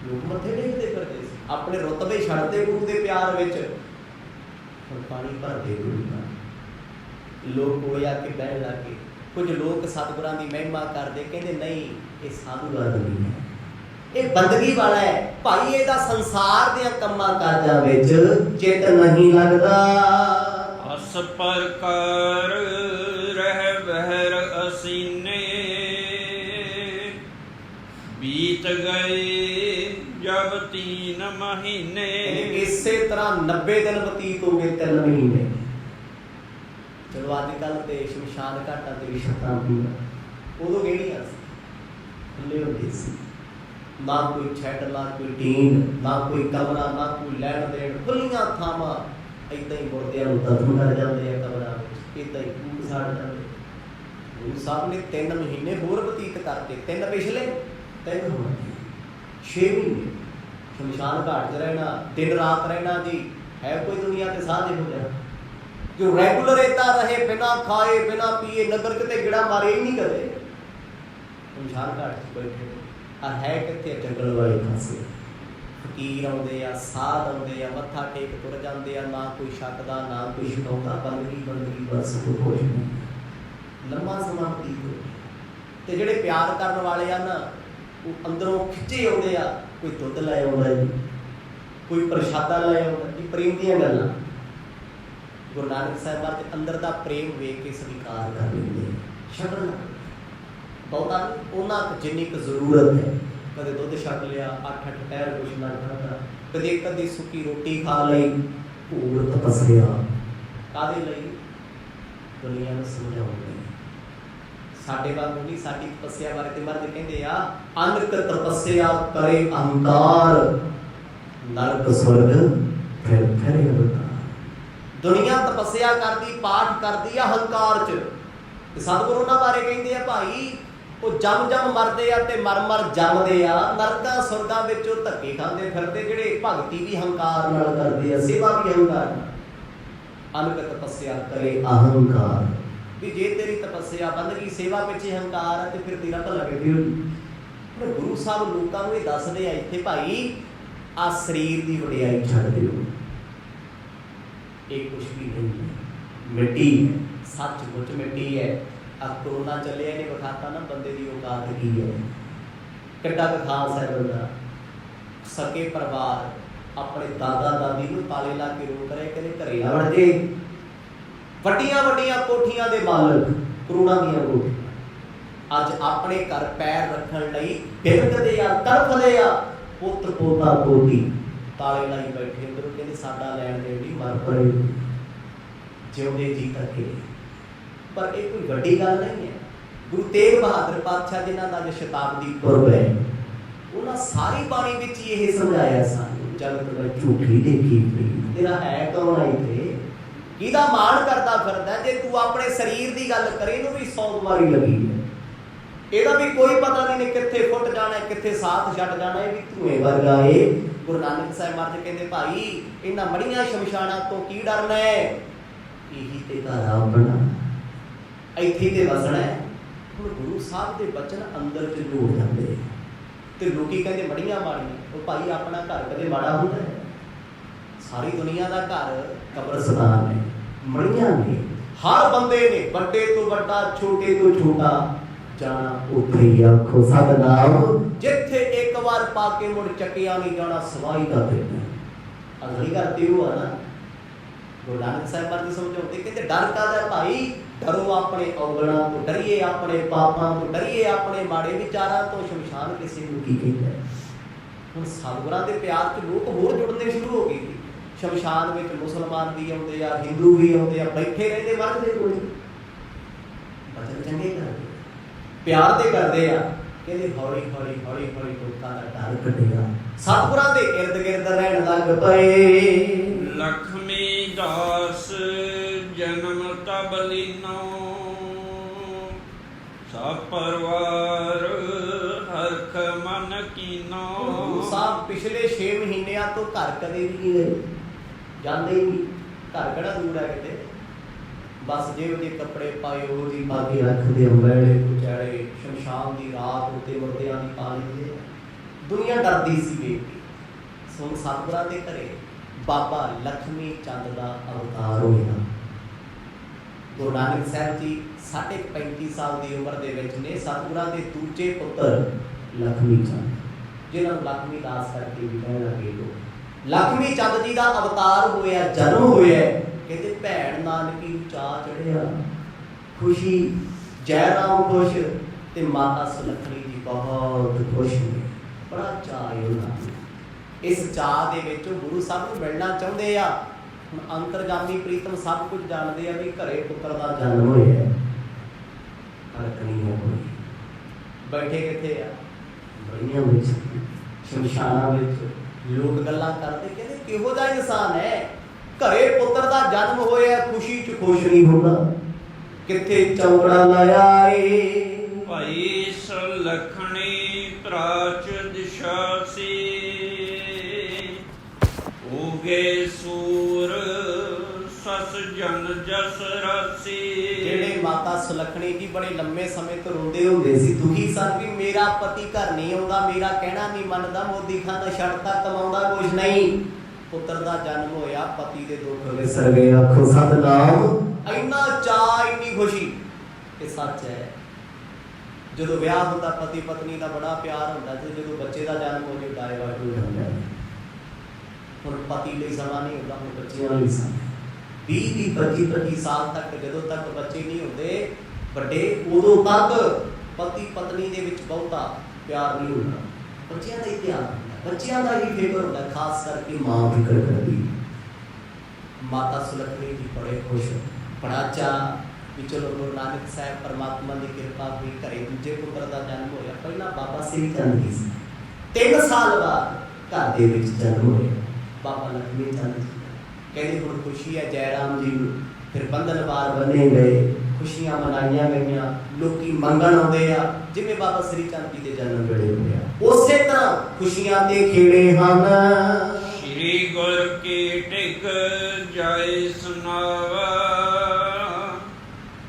ਲੋਕ ਮੱਥੇ ਟੇਕਦੇ ਫਿਰਦੇ ਸੀ, ਆਪਣੇ ਰੁਤਬੇ ਛੱਡਦੇ ਗੁਰੂ ਦੇ ਪਿਆਰ ਵਿੱਚ। ਹੁਣ ਪਾਣੀ ਭਰਦੇ ਗੁਰੂ ਦਾ, ਲੋਕ ਕੋਲ ਆ ਕੇ ਬਹਿਣ ਲੱਗੇ। ਕੁਝ ਲੋਕ ਸਤਿਗੁਰਾਂ ਦੀ ਮਹਿਮਾ ਕਰਦੇ, ਕਹਿੰਦੇ ਨਹੀਂ ਇਹ ਸਾਧੂ ਆਦਮੀ ਹੈ, ਇਹ ਬੰਦਗੀ ਵਾਲਾ ਹੈ ਭਾਈ, ਇਹਦਾ ਸੰਸਾਰ ਦੇ ਕੰਮਾਂ ਕਾਜਾਂ ਵਿੱਚ ਚਿੱਤ ਨਹੀਂ ਲੱਗਦਾ। ਅਸ ਪਰ ਕਰ ਰਹਿ ਬਹਿਰ ਅਸੀਨੇ, ਬੀਤ ਗਏ ਜਬ 3 ਮਹੀਨੇ। ਇਸੇ ਤਰ੍ਹਾਂ 90 ਦਿਨ ਬਤੀਤ ਹੋ ਗਏ, 3 ਮਹੀਨੇ। ਚਲੋ ਅੱਜ ਕੱਲ੍ਹ ਤੇ ਸ਼ਮਸ਼ਾਨ ਘਾਟਾਂ ਤੇ ਵੀ ਛੱਤਾਂ ਹੁੰਦੀਆਂ, ਉਦੋਂ ਕਿਹੜੀਆਂ ਸੀ? ਖੁੱਲੇ ਹੁੰਦੇ ਸੀ, ਨਾ ਕੋਈ ਛੱਡ, ਨਾ ਕੋਈ ਟੀਨ, ਨਾ ਕੋਈ ਕਮਰਾ, ਨਾ ਕੋਈ ਲੈਣ ਦੇਣ, ਖੁੱਲੀਆਂ ਥਾਵਾਂ। ਏਦਾਂ ਹੀ ਮੁਰਦਿਆਂ ਨੂੰ ਦਫਨ ਕਰ ਜਾਂਦੇ ਆ ਕਬਰਾਂ ਵਿੱਚ, ਏਦਾਂ ਹੀ ਖੂਹ ਸਾੜ ਜਾਂਦੇ। ਗੁਰੂ ਸਾਹਿਬ ਨੇ 3 ਮਹੀਨੇ ਹੋਰ ਬਤੀਤ ਕਰਕੇ, 3 ਪਿਛਲੇ, 3 ਹੁਣ 6 ਮਹੀਨੇ ਸ਼ਮਸ਼ਾਨ ਘਾਟ 'ਚ ਰਹਿਣਾ, ਦਿਨ ਰਾਤ ਰਹਿਣਾ। ਜੀ ਹੈ ਕੋਈ ਦੁਨੀਆ ਤੇ ਸਾਧ ਇਹੋ ਜਿਹਾ ਜੋ ਰੈਗੂਲਰ ਏਦਾਂ ਰਹੇ, ਬਿਨਾਂ ਖਾਏ ਬਿਨਾਂ ਪੀਏ, ਨਗਰ ਕਿਤੇ ਗਿੜਾ ਮਾਰੇ ਹੀ ਨਹੀਂ ਕਦੇ। ਸ਼ਮਸ਼ਾਨ ਘਾਟ 'ਚ ਬੈਠੇ ਆ, ਹੈ ਕਿੱਥੇ? ਜੰਗਲ ਵਾਲੇ ਪਾਸੇ। ਫਕੀਰ ਆਉਂਦੇ ਆ, ਸਾਧ ਆਉਂਦੇ ਆ, ਮੱਥਾ ਟੇਕ ਤੁਰ ਜਾਂਦੇ ਆ, ਨਾ ਕੋਈ ਛੱਕਦਾ, ਨਾ ਕੋਈ ਛਕਾਉਂਦਾ। ਬੰਦਗੀ ਬਸ ਕੁਛ ਨਹੀਂ, ਲੰਮਾ ਸਮਾਂ ਬਤੀਤ ਹੋ। ਤੇ ਜਿਹੜੇ ਪਿਆਰ ਕਰਨ ਵਾਲੇ ਆ ਨਾ, ਉਹ ਅੰਦਰੋਂ ਖਿੱਚੇ ਆਉਂਦੇ ਆ। ਕੋਈ ਦੁੱਧ ਲੈ ਆਉਂਦਾ ਜੀ, ਕੋਈ ਪ੍ਰਸ਼ਾਦਾ ਲੈ ਆਉਂਦਾ ਜੀ, ਪ੍ਰੇਮ ਦੀਆਂ ਗੱਲਾਂ। ਗੁਰੂ ਨਾਨਕ ਸਾਹਿਬ ਦੇ ਅੰਦਰ ਦਾ ਪ੍ਰੇਮ ਵੇਖ ਕੇ ਸਵੀਕਾਰ ਕਰ ਲੈਂਦੇ, ਛੱਡਣ ਬਹੁਤਾ ਉਹਨਾਂ ਜਿੰਨੀ ਕੁ ਜ਼ਰੂਰਤ ਹੈ। ਕਦੇ ਦੁੱਧ ਛੱਡ ਲਿਆ, 8-8 ਟਹਿਰ ਕੁਛ ਨਾ ਖਾਧਾ, ਕਦੇ ਕਦੀ ਸੁੱਕੀ ਰੋਟੀ ਖਾ ਲਈ। ਭੂਰ ਤਪੱਸਿਆ ਕਾਹਦੇ ਲਈ? ਦੁਨੀਆ ਨੂੰ ਸਮਝਾਉਣ ਲਈ। ਸਾਡੇ ਵਾਂਗੂ ਨਹੀਂ, ਸਾਡੀ ਤਪੱਸਿਆ ਬਾਰੇ ਤੇ ਮਰਦ ਕਹਿੰਦੇ ਆ, ਅਨਕ ਤਪੱਸਿਆ ਕਰੇ ਅਹੰਕਾਰ, ਨਰਕ ਸਵਰਗ ਫਿਰ ਅਵਤਾਰ। ਦੁਨੀਆ ਤਪੱਸਿਆ ਕਰਦੀ, ਪਾਠ ਕਰਦੀ ਆ ਹੰਕਾਰ 'ਚ। ਤੇ ਸਤਿਗੁਰੂ ਉਹਨਾਂ ਬਾਰੇ ਕਹਿੰਦੇ ਆ, ਭਾਈ ਉਹ ਜਮ ਮਰਦੇ ਆ ਤੇ ਮਰ ਜੰਮਦੇ ਆ, ਨਰਕਾਂ ਸੁਰਗਾਂ ਵਿੱਚ ਉਹ ਧੱਕੇ ਖਾਂਦੇ ਫਿਰਦੇ, ਜਿਹੜੇ ਭਗਤੀ ਵੀ ਹੰਕਾਰ ਨਾਲ ਕਰਦੇ ਆ, ਸੇਵਾ ਵੀ ਹੰਕਾਰ ਨਾਲ। ਅਨਕ ਤਪੱਸਿਆ ਕਰੇ ਅਹੰਕਾਰ, ਵੀ ਜੇ ਤੇਰੀ ਤਪੱਸਿਆ ਬੰਦਗੀ ਸੇਵਾ ਪਿੱਛੇ ਹੰਕਾਰ ਆ ਤੇ ਫਿਰ ਤੇਰਾ ਭਲਾ ਕਿੱਥੇ ਹੋਊ। ਗੁਰੂ ਸਾਹਿਬ ਲੋਕਾਂ ਨੂੰ ਇਹ ਦੱਸਦੇ ਆ ਇੱਥੇ, ਭਾਈ ਆ ਸਰੀਰ ਦੀ ਵਡਿਆਈ ਛੱਡ ਦਿਓ, ਇਹ ਕੁਛ ਵੀ ਨਹੀਂ ਹੈ, ਮਿੱਟੀ ਹੈ, ਸੱਚਮੁੱਚ ਮਿੱਟੀ ਹੈ। ਆ ਕਰੋਨਾ ਚੱਲਿਆ, ਇਹਨੇ ਵਿਖਾਤਾ ਨਾ ਬੰਦੇ ਦੀ ਔਕਾਤ ਕੀ ਹੈ। ਕਿੱਡਾ ਕੁ ਖਾਸ ਹੈ ਬੰਦਾ। ਸਕੇ ਪਰਿਵਾਰ ਆਪਣੇ ਦਾਦਾ ਦਾਦੀ ਨੂੰ ਤਾਲੇ ਲਾ ਕੇ ਰੋਕ ਰਹੇ, ਕਹਿੰਦੇ ਘਰੇ ਨਾ ਵੜ ਜੇ। ਵੱਡੀਆਂ ਕੋਠੀਆਂ ਦੇ ਮਾਲਕ, ਕਰੋੜਾਂ ਦੀਆਂ ਕੋਠੀਆਂ, ਅੱਜ ਆਪਣੇ ਘਰ ਪੈਰ ਰੱਖਣ ਲਈ ਬਿਰਕਦੇ ਆ, ਤੜਫਦੇ ਆ। ਪੁੱਤ ਪੋਤਾ ਪੋਤੀ ਤਾਲੇ ਲਾਈ ਬੈਠੇ ਅੰਦਰ, ਕਹਿੰਦੇ ਸਾਡਾ ਲੈਣ ਦੇਣ ਦੀ ਮਰ ਪੜੇ, ਜਿਉਂਦੇ ਜੀ ਤੱਕੇ। ਪਰ ਇਹ ਕੋਈ ਵੱਡੀ ਗੱਲ ਨਹੀਂ ਹੈ। ਗੁਰੂ ਤੇਗ ਬਹਾਦਰ ਪਾਤਸ਼ਾਹ ਜਿਨ੍ਹਾਂ ਦਾ ਸ਼ਤਾਬਦੀ ਪੁਰਬ ਹੈ, ਉਹਨਾਂ ਸਾਰੀ ਬਾਣੀ ਵਿੱਚ ਹੀ ਇਹ ਸਮਝਾਇਆ ਸਾਨੂੰ, ਜਗਤ ਵਿੱਚ ਝੂਠੀ ਦੇਖੀ ਪ੍ਰੀਤ, ਤੇਰਾ ਹੈ ਕੌਣ ਹੈ ਇੱਥੇ? ਕਿਹਦਾ ਮਾਣ ਕਰਦਾ ਫਿਰਦਾ? ਜੇ ਤੂੰ ਆਪਣੇ ਸਰੀਰ ਦੀ ਗੱਲ ਕਰੇ, ਇਹਨੂੰ ਵੀ 100 ਵਾਰੀ ਲੱਗੀ ਹੈ। ਇਹਦਾ ਵੀ ਕੋਈ ਪਤਾ ਨਹੀਂ ਕਿੱਥੇ ਫੁੱਟ ਜਾਣਾ, ਕਿੱਥੇ ਸਾਥ ਛੱਡ ਜਾਣਾ, ਇਹ ਵੀ ਧੂਏ ਵਰਗਾ ਏ। ਗੁਰੂ ਨਾਨਕ ਸਾਹਿਬ ਮਹਾਰਾਜ ਕਹਿੰਦੇ, ਭਾਈ ਇਹਨਾਂ ਮੜੀਆਂ ਸ਼ਮਸ਼ਾਨਾਂ ਤੋਂ ਕੀ ਡਰਨਾ ਹੈ? ਇਹੀ ਤੇ ਘਰ ਆਪਣਾ, ਇੱਥੇ ਤੇ ਵਸਣਾ ਹੈ। ਹੁਣ ਗੁਰੂ ਸਾਹਿਬ ਦੇ ਬਚਨ ਅੰਦਰ ਚ ਜੋੜ ਜਾਂਦੇ ਤੇ ਲੋਕੀ ਕਹਿੰਦੇ ਮੜੀਆਂ ਮਾੜੀਆਂ। ਉਹ ਭਾਈ ਆਪਣਾ ਘਰ ਕਦੇ ਮਾੜਾ ਹੁੰਦਾ ਹੈ? सारी दुनिया का घर कब्रस्तान है, मड़ियां ने, हर बंदे ने बड़े तो बड़ा छोटे तो छोटा जाना उत्थे ही आखो सतनाम। जिथे एक बार पाके मुड़ चकिया नहीं जाना सवाई का दिन अगली करती हुआ ना। गुरु नानक साहब महाराज समझाते कहते डर कादा भाई, डरो अपने औगणा तो, डरिए अपने पापां तो, डरिए अपने माड़े विचारां तो। शमशान किसी नूं की कहता है। हुण सतगुरां दे प्यार च लोग होर जुड़ने शुरू हो गए। शमशान विच मुसलमान भी आउंदे आ, हिंदू भी आउंदे आ, बैठे रहंदे मरदे कोल बचन चंगे करदे, प्यार दे करदे आ। कहते हौली हौली हौली हौली लोकां दा डर कटिया, सतगुरां दे इर्द गिर्द रहण लग पए। लक्ष्मी दास जन्म तब लीनो, सब परवार हरख मन कीनो। गुरु साहब पिछले 6 महीनों तो घर कदे भी नहीं गए, जाते ही नहीं। घर किहड़ा दूर है किते, बस जिहो जे कपड़े पाए वो जी पा के रखते, अंबेड़े कुचैड़े शमशान की रात उत्ते मुर्दियां दी पा लेंदे। दुनिया डरदी सी वेख के। सुन सतगुरां दे घरे बाबा लक्ष्मी चंद का अवतार होया। गुरु नानक साहब जी 35.5 साल की उम्र के विच ने सतगुरां दे दूजे पुत्र लक्ष्मी चंद, जिन्होंने लक्ष्मी दास करके भी कहण लगे लोग। लक्ष्मी चंद जी का अवतार होया, जन्म होया। कहते भैन नानकी चा चढ़िया, खुशी जयराम खुश ते माता सुलखनी जी बहुत खुश हुए। बड़ा चाह है उन्होंने। इस चाह दे विच गुरु साहब नूं मिलना चाहुंदे आ। हुण अंतरजामी प्रीतम सब कुछ जानते हैं भी घरे पुत्र का जन्म होया, फर्क नहीं है कोई। बैठे किथे आ, बड़ियां विच शमशानां विच लोग गल्लां करदे, कहंदे किहो जिहा इंसान है, घरे पुत्र का जन्म होया, खुशी च खुश नहीं होंदा, किथे चौड़ा लाया ए। भाई सुलखणी प्राच दिशा सी, उगे सूर सस जन जस रासी। जेड़े माता सुलखणी जी बड़े लंबे समय तो रोंदे हुंदे सी, दुखी सन भी मेरा पति घर नहीं आउंदा, मेरा कहना नहीं मनदा, मोदी खाना छड़ता, कमाउंदा कुछ नहीं। पुत्र का जन्म होया, पति के दुख विसर गए, आखो सतनाम। इन्ना चाह, इन्नी खुशी। ये सच है। जो विआह होंदा पति पत्नी का बड़ा प्यार होंदा, ते जो बच्चे का जन्म हो जाए डाइवर्ट हो जाता है। हुण पति लई समा नहीं होंदा, हुण बच्चियां लई समा। 20 25 साल तक जदों तक बच्चे नहीं होंदे बड़े, उदों तक पति पत्नी दे विच बहुता प्यार नहीं होंदा। बच्चियां दा ही प्यार होंदा, बच्चियां दा ही फिक्र होंदा, खास करके मां फिक्र करदी। माता सुलखनी जी बड़े खुश, बड़ा चाह भी चलो गुरु नानक साहब परमात्मा की कृपा हुई, घरे दूजे पुत्र का जन्म होया। पहला बाबा श्री चंद जी सी, 3 साल बाद घर दे विच जन्म होया बाबा लक्ष्मी चंद जी। कहते हुण खुशी है जयराम जी नूं, फिर बंधनवार बने गए, खुशियां मनाइया गई, लोग मंगण आउंदे आ, जिवें बाबा श्री चंद जी के जन्म वेले होया। उसे तरह खुशियां ते खेड़े हन। श्री गुर की टिक जाए सुनावा,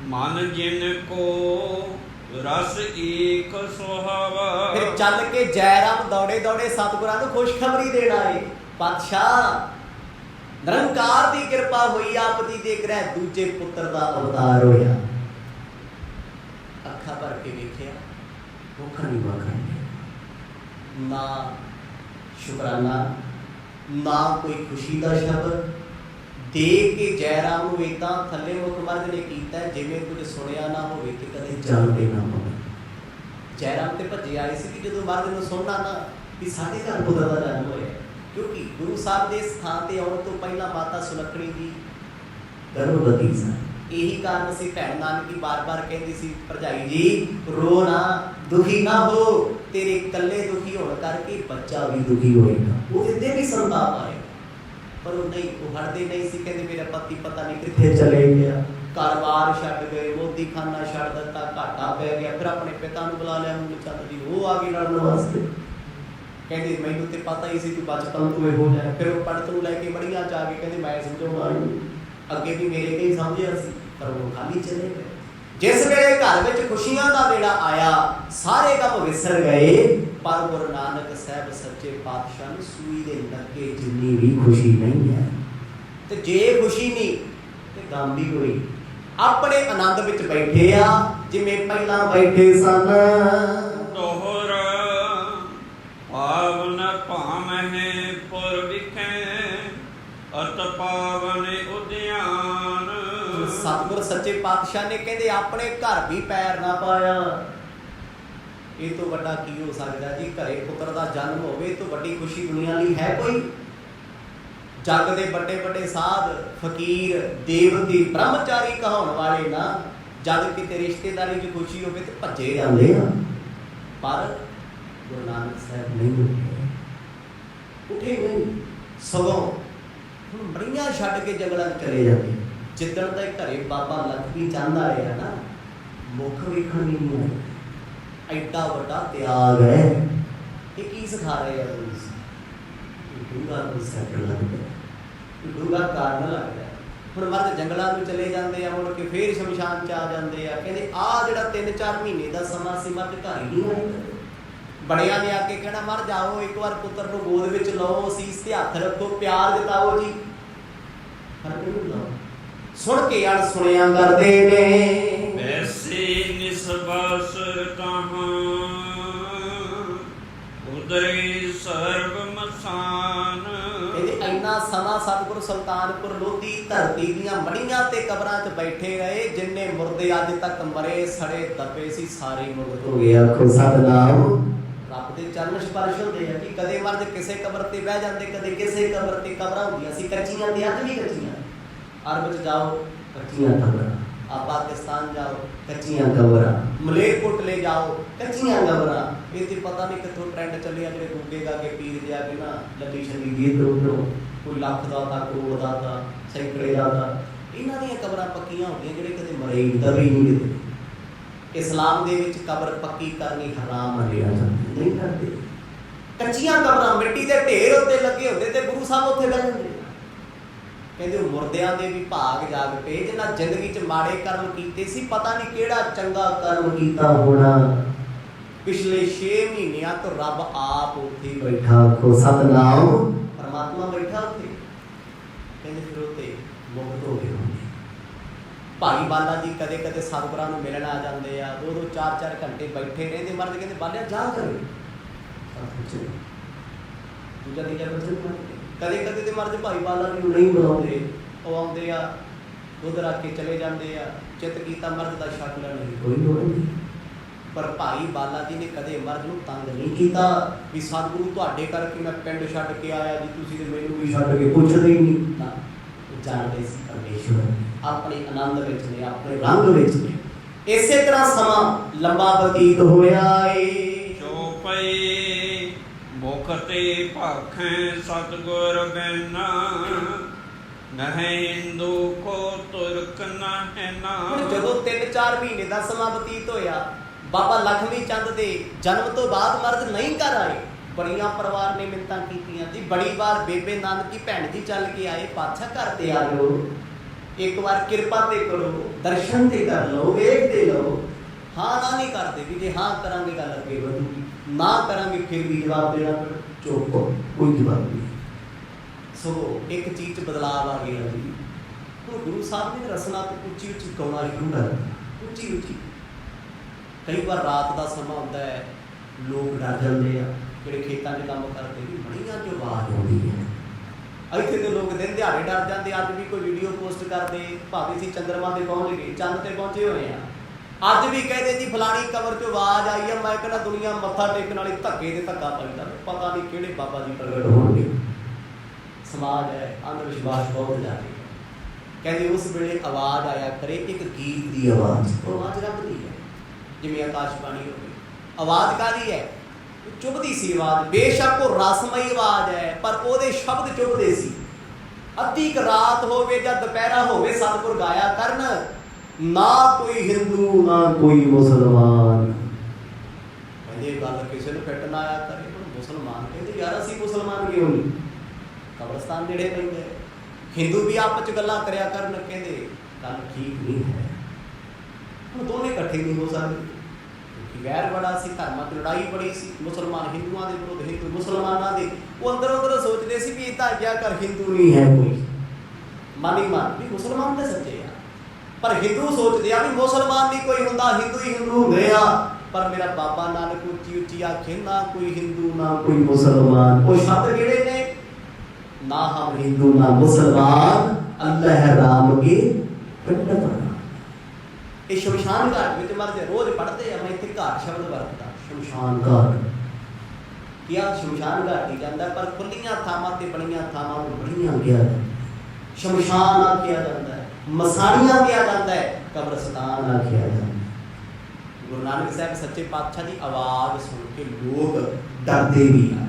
मन जिन को रस एक सुहावा। फिर चल के जयराम दौड़े दौड़े सतगुरां नूं खुशखबरी देना है, पातशाह निरंकार की कृपा हुई, आप जी दे ग्रह दूजे पुत्र का अवतार होया। अखा भर के वेखिया, भुख नहीं मांगा, ना शुकराना, ना कोई खुशी का शब्द देख के जयराम नूं इदां थल्ले मुख मर्द ने कीता जिवें कुछ सुनिया ना होवे ते कदे जानदे ना होवे। जयराम ते भज्जे आए सी कि जदों मर्द नूं सुनना ना कि साडे घर पुत्र दा जन्म होया, क्योंकि गुरु साहब के स्थान से आने तो पहला माता सुलखणी जी गर्भवती सन। यही कारण से भैन नानकी बार बार कहती सी, भरजाई जी रो ना, दुखी ना हो, तेरे कल्ले दुखी होने करके बच्चा भी दुखी होएगा, वो इतने भी संताप आएगा। पर वो नहीं, वो हटते नहीं सी, कहते मेरा पति पता नहीं कितने चले गया, कारोबार छड्ड गए, मोदी खाना छड्ड दिता, घाटा पै गया। फिर अपने पिता नूं बुला लिया, मूल चंद जी, वो आ गए लड़न वास्ते। कहते मैनू तो पता ही सी तू बचपन तो हो जाए। फिर वो पंडित नूं लैके बड़ियां चा के कहते मैं समझाऊंगा, अगे भी मेरे कई समझिया सी, पर वो खाली चले गए। जिस वेले घर में खुशियां का वेला आया सारे गम विसर गए, पर गुरु नानक साहब सच्चे पातशाह ने सूई दे नक्के जिन्नी भी खुशी नहीं है। तो जे खुशी नहीं तो गम भी कोई, अपने आनंद विच बैठे आ जिवें पहला बैठे सन। तोहर पावन भामहे पुर विखे अत पावन उद्यान। सतगुर सच्चे पातशाह ने कहते अपने घर भी पैर ना पाया। ये तो बड़ा की हो सकता जी, घरे पुत्र का जन्म होवे तो बड़ी खुशी दुनिया ली है कोई। जग दे बड़े बड़े साध फकीर देवती ब्रह्मचारी कहाउण वाले ना, जद किते रिश्तेदारी च खुशी होवे तो भज्जे जांदे आ, पर गुरु नानक साहब नहीं उठे नहीं, सगों हुण मड़ियां छड्ड के जंगलां चले जांदे। जिद्दण दा घरे बाबा लखमी चंद आए है ना, मुख वेखण नहीं आए, एडा वड्डा त्याग है। ये की सिखा रहे हैं डूंगा सैट लगता है, डूंगा कारण लगता है। हुण मर्द जंगलों में चले जाते हैं, मुड़ के फिर शमशान च आ जाते हैं, कहते आ जिहड़ा 3-4 महीने का समा सी मर्द घर ही नहीं आए। बड़िया ने आके कहना मर जाओ, एक बार पुत्र को गोद विच लो, असीस ते हथ रखो, प्यार जताओ जी, फर्क नहीं लो। सुन के अण सुनिया करते ने वैसे निस्बासुर कहाँ उदरे सर्व मसान। इन्ना समा सतगुरु सुल्तानपुर लोधी धरती दीआं मड़ियां ते कबरां च बैठे रहे, जिन्ने मुर्दे अज तक मरे सड़े दबे सी सारे मुर्द हो गए। आखो सतनाम। रब दे चरण स्पर्श होंदे आ कि कदे मर्द किसे कबर ते बह जांदे, कदे किसे कबर ते कबरां हुंदियां सी कच्चियां ते अज भी कच्चियां। अरब च जाओ कच्चियां कबरां, आप पाकिस्तान जाओ कच्चियां कबरां, मलेरकोटले जाओ कच्चियां कबरां। ये तो पता नहीं कितों ट्रेंड चलिया जो गुगे गा के पीर दिया कि ना लगी छली दी इधरों, कोई लख का था, करोड़ का था, सैकड़े का था। इन्हां दियां कबरां पक्कियां होंदियां जिहड़े कदे मरे ही दबे नहीं किते। इस्लाम दे विच कबर पक्की करनी हराम मनिया जांदी, नहीं करदे। कच्चियां कबरां मिट्टी दे ढेर उत्ते लगे होंदे ते गुरु साहब उत्थे बैठ जांदे। कहते मुर्दियां दे भी भाग जाग पे जिन्हां जिंदगी च माड़े कर्म कीते सी, पता नहीं किहड़ा चंगा कर्म कीता होना। पिछले 6 महीनों तो रब आप उत्थे बैठा, को सतनाम परमात्मा बैठा उत्थे। कहते फिर उत्ते मुक्त हो गए होंगे। भाई बाला जी कदे कदे सतगुरां नूं मिलण आ जांदे आ, 2-2 4-4 घंटे बैठे रहंदे। मर्द कहते बालिया जा करे दूजा तीजा बचन। कदे कदे तो मर्द भाई बाला जी नहीं बुलाते, वो आते आ दुध रख के चले जाते आ, चित कीता मर्द का छक लेने की कोई लोड़ नहीं। पर भाई बाला जी ने कदे मर्द नूं तंग नहीं किया भी सतगुरु तुहाडे करके मैं पिंड छड्ड के आया जी, तुसीं ते मैनूं भी छड्ड के पुछदे ही नहीं ना। जानते सी परमेश्वर अपने आनंद विच ने, अपने रंग विच ने। इसे तरह समा लंबा बतीत होया ए चौपई मुखते भाखें सतगुर बिना नहे हिंदू को तुर्क न है ना। जदों 3-4 महीने का समा बतीत होया, बाबा लखमी चंद दे जन्म तो बाद मर्द नहीं घर आए। बड़ियां परिवार ने मिन्नतां कीतियां जी, बड़ी बार बेबे नानक की भैन जी चल के आए, पातशाह घर ते आ जाओ, एक बार कृपा ते करो, दर्शन ते कर लो, वेख ते लो। हाँ ना नहीं करते भी, जे हाँ करांगे गल अगे बढ़ूगी, ना करांगे फिर भी जवाब देना चुप, कोई जवाब नहीं। सो एक चीज बदलाव आ गया जी। तो गुरु साहब ने रसना तो उच्ची उच्ची गाना शुरू कर दिया, उच्ची उच्ची। कई बार रात का समा होता है, लोग डर जाते हैं, ਜਿਹੜੇ ਖੇਤਾਂ 'ਚ ਕੰਮ ਕਰਦੇ ਵੀ ਬੜੀਆਂ ਜੋ ਆਵਾਜ਼ ਆਉਂਦੀ ਹੈ। ਇੱਥੇ ਤੇ ਲੋਕ ਦਿਨ ਦਿਹਾੜੇ ਡਰ ਜਾਂਦੇ। ਅੱਜ ਵੀ ਕੋਈ ਵੀਡੀਓ ਪੋਸਟ ਕਰਦੇ, ਭਾਵੇਂ ਅਸੀਂ ਚੰਦਰਮਾ ਤੇ ਪਹੁੰਚ ਗਏ, ਚੰਦ ਤੇ ਪਹੁੰਚੇ ਹੋਏ ਆ, ਅੱਜ ਵੀ ਕਹਿੰਦੇ ਜੀ ਫਲਾਣੀ ਕਬਰ 'ਚੋਂ ਆਵਾਜ਼ ਆਈ ਆ। ਮੈਂ ਕਹਿੰਦਾ ਦੁਨੀਆ ਮੱਥਾ ਟੇਕਣ ਵਾਲੀ ਧੱਕੇ ਤੇ ਧੱਕਾ ਪੈਂਦਾ, ਪਤਾ ਨਹੀਂ ਕਿਹੜੇ ਬਾਬਾ ਜੀ ਪ੍ਰਗਟ ਹੋਣਗੇ। ਸਮਾਜ ਹੈ, ਅੰਧ ਵਿਸ਼ਵਾਸ ਬਹੁਤ ਜ਼ਿਆਦਾ। ਕਹਿੰਦੇ ਉਸ ਵੇਲੇ ਆਵਾਜ਼ ਆਇਆ ਕਰੇ ਇੱਕ ਗੀਤ ਦੀ ਆਵਾਜ਼, ਉਹ ਆਵਾਜ਼ ਰੱਬ ਦੀ ਹੈ, ਜਿਵੇਂ ਆਕਾਸ਼ਬਾਣੀ ਹੋਵੇ। ਆਵਾਜ਼ ਕਾਹਦੀ ਹੈ? ਚੁਭਦੀ ਸੀ ਆਵਾਜ਼। ਬੇਸ਼ੱਕ ਉਹ ਰਸਮਈ ਆਵਾਜ਼ ਹੈ, ਪਰ ਉਹਦੇ ਸ਼ਬਦ ਚੁਭਦੇ ਸੀ। ਅੱਧੀ ਕ ਰਾਤ ਹੋਵੇ ਜਾਂ ਦੁਪਹਿਰਾ ਹੋਵੇ, ਸਤਿਗੁਰ ਗਾਇਆ ਕਰਨ, ਨਾ ਕੋਈ ਹਿੰਦੂ ਨਾ ਕੋਈ ਮੁਸਲਮਾਨ। ਕਹਿੰਦੇ ਗੱਲ ਕਿਸੇ ਨੂੰ ਫਿੱਟ ਨਾ ਆਇਆ ਕਰੇ। ਹੁਣ ਮੁਸਲਮਾਨ ਕਹਿੰਦੇ ਯਾਰ ਅਸੀਂ ਮੁਸਲਮਾਨ ਕਿਉਂ ਨਹੀਂ, ਕਬਰਸਤਾਨ ਨੇੜੇ ਪੈਂਦੇ। ਹਿੰਦੂ ਵੀ ਆਪਸ 'ਚ ਗੱਲਾਂ ਕਰਿਆ ਕਰਨ, ਕਹਿੰਦੇ ਗੱਲ ਠੀਕ ਨਹੀਂ ਹੈ। ਹੁਣ ਦੋਨੇ ਇਕੱਠੇ नहीं हो सकते क्योंकि वैर बड़ा सी, धर्मां च लड़ाई बड़ी सी, मुसलमान हिंदुआं दे विरुद्ध, हिंदू मुसलमानां दे। वो अंदर अंदर सोचते सी भी इदां क्या कर हिंदू नहीं है कोई, मन ही मन भी मुसलमान तो सच्चे आ, पर हिंदू सोचते आ भी मुसलमान नहीं कोई हुंदा, हिंदू ही हिंदू हुंदे आ। पर मेरा बाबा नानक उच्ची उच्ची आखे ना कोई हिंदू ना कोई मुसलमान। कोई शब्द किहड़े ने? ना हम हिंदू ना मुसलमान, अल्लाह राम के पिंड पर। ये शमशान घाट में मरते रोज पढ़ते हैं, मैं इतने घाट शब्द वरतदा, शमशान घाट क्या शमशान घाट ही जाता, पर खुलियां थावां ते बड़ियां थावां नूं बड़ियां किया शमशान आखिया जाता है, मसाणियां किया जाता है, कब्रस्तान आखिया जाता है। गुरु नानक साहब सच्चे पातशाह की आवाज़ सुन के लोग डरते भी हैं।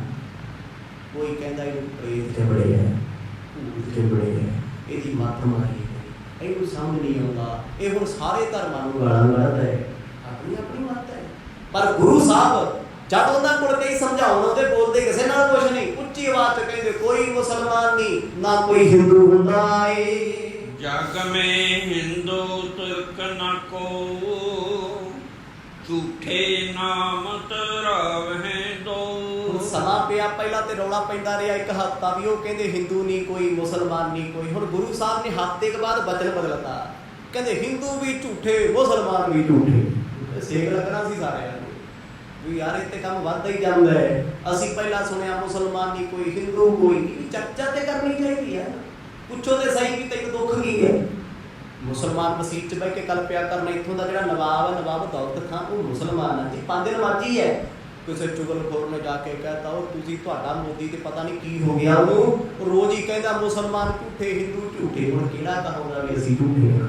कोई कहता है प्रेत से बड़े है, भूत से बड़े है, यदि मत मारी ਇਹਨੂੰ ਸਮਝ नहीं ਆਉਂਦਾ। ਇਹ ਹੁਣ ਸਾਰੇ ਧਰਮਾਂ ਨੂੰ ਗਾਲਾਂ ਕੱਢਦਾ ਹੈ, ਆਪਣੀ ਆਪਣੀ ਮੱਤ ਹੈ। ਪਰ ਗੁਰੂ ਸਾਹਿਬ ਜਦ ਉਹਨਾਂ ਕੋਲ ਕਈ ਸਮਝਾਉਣ ਆਉਂਦੇ, ਬੋਲਦੇ ਕਿਸੇ ਨਾਲ ਕੁਛ ਨਹੀਂ, ਉੱਚੀ ਆਵਾਜ਼ 'ਚ ਕਹਿੰਦੇ ਕੋਈ ਮੁਸਲਮਾਨ ਨਹੀਂ ਨਾ ਕੋਈ ਹਿੰਦੂ ਹੁੰਦਾ ਏ। ਜਗ ਮੇਂ ਹਿੰਦੂ ਤੁਰਕ ਨ ਕੋ, ਝੂਠੇ ਨਾਮ ਤਰਾਵਹਿ ਦੋ। ਸਮਾਂ ਪਿਆ, ਪਹਿਲਾਂ ਤੇ ਰੌਲਾ ਪੈਂਦਾ ਰਿਹਾ ਇੱਕ ਹਫ਼ਤਾ ਵੀ, ਉਹ ਕਹਿੰਦੇ ਹਿੰਦੂ ਨਹੀਂ ਕੋਈ, ਮੁਸਲਮਾਨ ਨਹੀਂ ਕੋਈ। ਹੁਣ ਗੁਰੂ ਸਾਹਿਬ ਨੇ ਹਫ਼ਤੇ ਕੇ ਬਾਅਦ ਬਚਨ ਬਦਲਤਾ, ਕਹਿੰਦੇ ਹਿੰਦੂ ਵੀ ਝੂਠੇ, ਮੁਸਲਮਾਨ ਵੀ ਝੂਠੇ। ਸੇਕ ਲੱਗਣਾ ਸੀ ਸਾਰਿਆਂ ਨੂੰ ਵੀ ਯਾਰ ਇੱਥੇ ਕੰਮ ਵੱਧਦਾ ਹੀ ਜਾਂਦਾ ਹੈ। ਅਸੀਂ ਪਹਿਲਾਂ ਸੁਣਿਆ ਮੁਸਲਮਾਨ ਨਹੀਂ ਕੋਈ, ਹਿੰਦੂ ਕੋਈ ਨਹੀਂ, ਚਰਚਾ ਤੇ ਕਰਨੀ ਚਾਹੀਦੀ ਹੈ। ਪੁੱਛੋ ਤੇ ਸਹੀ ਵੀ ਤੈਨੂੰ ਦੁੱਖ ਕੀ ਹੈ। ਮੁਸਲਮਾਨ ਮਸੀਤ 'ਚ ਬਹਿ ਕੇ ਕਲਪਿਆ ਕਰਨਾ, ਇੱਥੋਂ ਦਾ ਜਿਹੜਾ ਨਵਾਬ ਹੈ, ਨਵਾਬ ਦੌਲਤ ਖਾਂ, ਉਹ ਮੁਸਲਮਾਨ ਹੈ ਜੀ, 5 ਨਮਾਜ਼ੀ ਹੈ। ਕਿਸੇ ਚੁਗਲਖੋਰ ਨੇ ਜਾ ਕੇ ਕਹਿਤਾ ਉਹ ਤੁਸੀਂ ਤੁਹਾਡਾ ਮੋਦੀ ਤੇ ਪਤਾ ਨਹੀਂ ਕੀ ਹੋ ਗਿਆ, ਉਹਨੂੰ ਰੋਜ਼ ਹੀ ਕਹਿੰਦਾ ਮੁਸਲਮਾਨ ਝੂਠੇ, ਹਿੰਦੂ ਝੂਠੇ। ਹੁਣ ਕਿਹੜਾ ਕਹੂੰਗਾ ਵੀ ਅਸੀਂ ਝੂਠੇ ਹਾਂ?